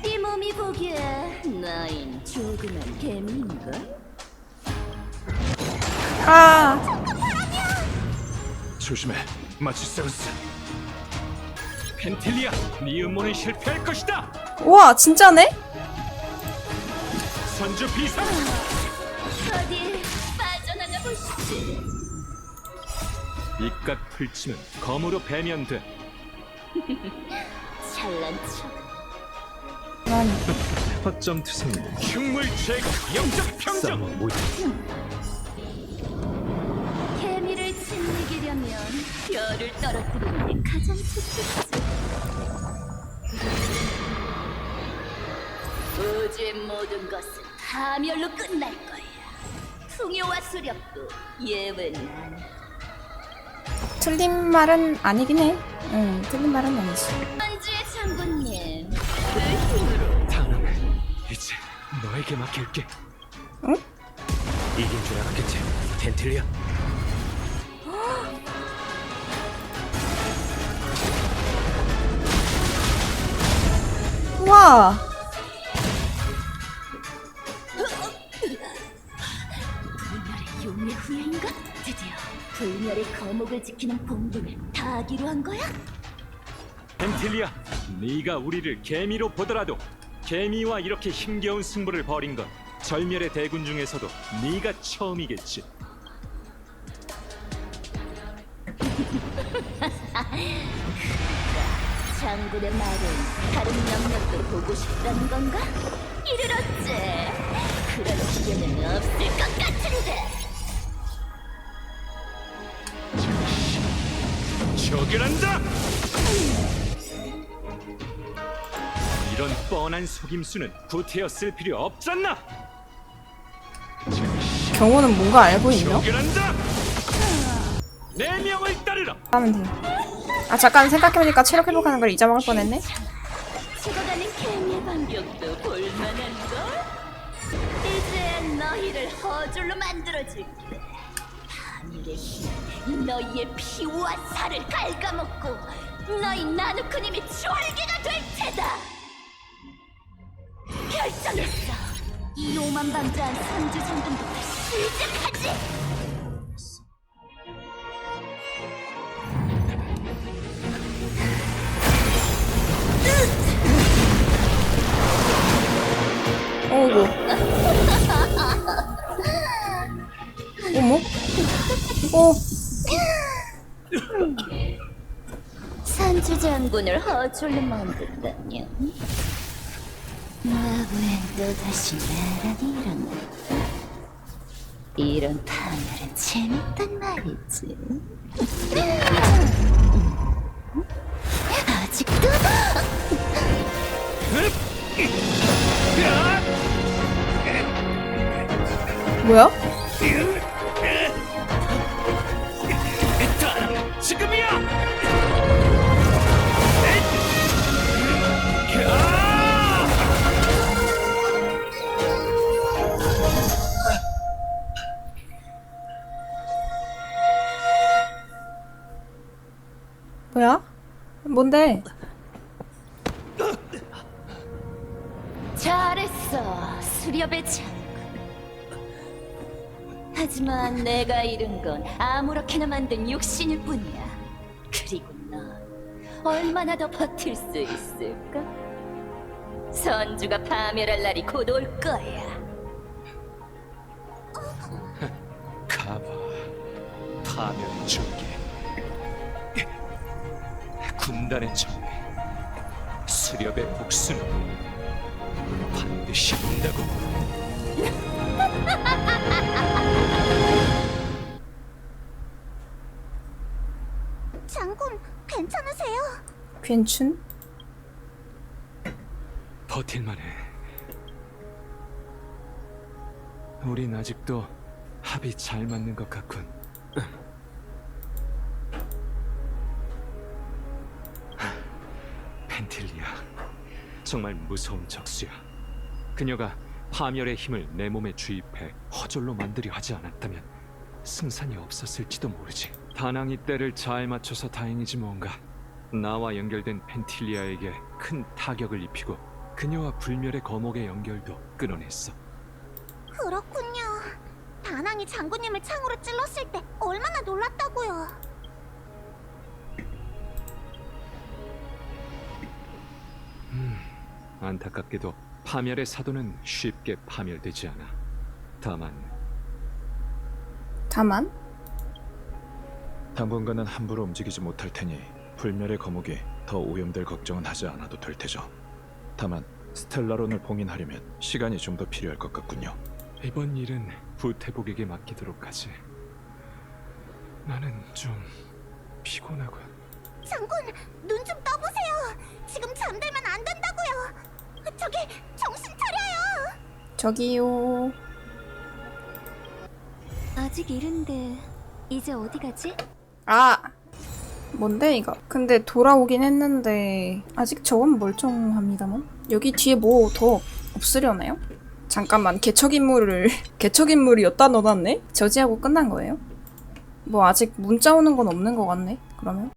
이 몸이 보기에 너흰 조그만 개미인걸? 아! 조심해, 마치세우스. 펜틸리아, 네 음모는 실패할 것이다. 우와, 진짜네? 선주 비상. 어디 빠져나가 보시지. 입각 풀치면 검으로 배면돼. 잘난 척. 허점 투성. 흉물 제거, 영적 평정. 개미를 짓이기려면 별을 떨어뜨리는 게 가장 좋겠지. 우주의 모든 것은 파멸로 끝날 거야. 풍요와 수력도 예외는 아니야. 틀린 말은 아니긴 해. 응, 틀린 말은 아니지. 선주의 장군님, 그 힘으로 다음은 이제 너에게 맡길게. 응? 이긴 줄 알았겠지, 펜틸리아. 우와! 불멸의 용의 후예인가? 드디어 불멸의 거목을 지키는 본분을 다 하기로 한 거야? 펜틸리아, 네가 우리를 개미로 보더라도 개미와 이렇게 힘겨운 승부를 벌인 건 절멸의 대군 중에서도 네가 처음이겠지. 장군의 말은 다른 영역도 보고 싶다는 건가? 이르렀지. 그런 기회는 없을 것 같은데. 저결한다! 이런 뻔한 속임수는 구태여 필요 없잖아. 경호는 뭔가 알고 있나? 저결한다! 내 명을 따르라. 하면 돼. 아, 잠깐 생각해보니까 체력 회복하는 걸 잊어먹을 뻔했네. 죽어가는 개미의 반격도 볼만한걸? 이제 너희를 허줄로 만들어줄게. 파멸의 힘, 너희의 피와 살을 갉아먹고 너희 나누크님이 졸개가 될 테다. 결정했어. 이 오만방자한 선주 장군부터 시작하지. 어이구. 어머? 선주 장군을 허졸로 만든다뇨. 나부엔 또다시 나란히 일어났다. 이런 파멸은 재밌단 말이지. 아직도? 뭐야? 지금이야! 뭐야? 뭔데? 잘했어, 수렵의 장군. 하지만 내가 잃은 건 아무렇게나 만든 육신일 뿐이야. 그리고 넌 얼마나 더 버틸 수 있을까? 선주가 파멸할 날이 곧 올 거야. 가봐. 파멸의 줄기. 군단의 정리. 수렵의 복수는 반드시 온다고. 장군, 괜찮으세요? 괜춘? 버틸만해. 우린 아직도 합이 잘 맞는 것 같군. 펜틸리아, 정말 무서운 적수야. 그녀가 파멸의 힘을 내 몸에 주입해 허졸로 만들려 하지 않았다면 승산이 없었을지도 모르지. 다낭이 때를 잘 맞춰서 다행이지 뭔가. 나와 연결된 펜틸리아에게 큰 타격을 입히고 그녀와 불멸의 거목의 연결도 끊어냈어. 그렇군요. 다낭이 장군님을 창으로 찔렀을 때 얼마나 놀랐다고요. 안타깝게도 파멸의 사도는 쉽게 파멸되지 않아. 다만 당분간은 함부로 움직이지 못할 테니 불멸의 거목이 더 오염될 걱정은 하지 않아도 될 테죠. 다만 스텔라론을 봉인하려면 시간이 좀 더 필요할 것 같군요. 이번 일은 후태복에게 맡기도록 하지. 나는 좀 피곤하군. 장군, 눈 좀 떠보세요. 지금 잠들면 안 된다고요. 저기, 정신 차려요. 저기요. 아직 이른데 이제 어디 가지? 아! 뭔데 이거? 근데 돌아오긴 했는데 아직 저건 멀쩡합니다만? 여기 뒤에 뭐 더 없으려나요? 잠깐만, 개척인물이 엿다 넣어놨네? 저지하고 끝난 거예요? 뭐 아직 문자 오는 건 없는 것 같네? 그러면?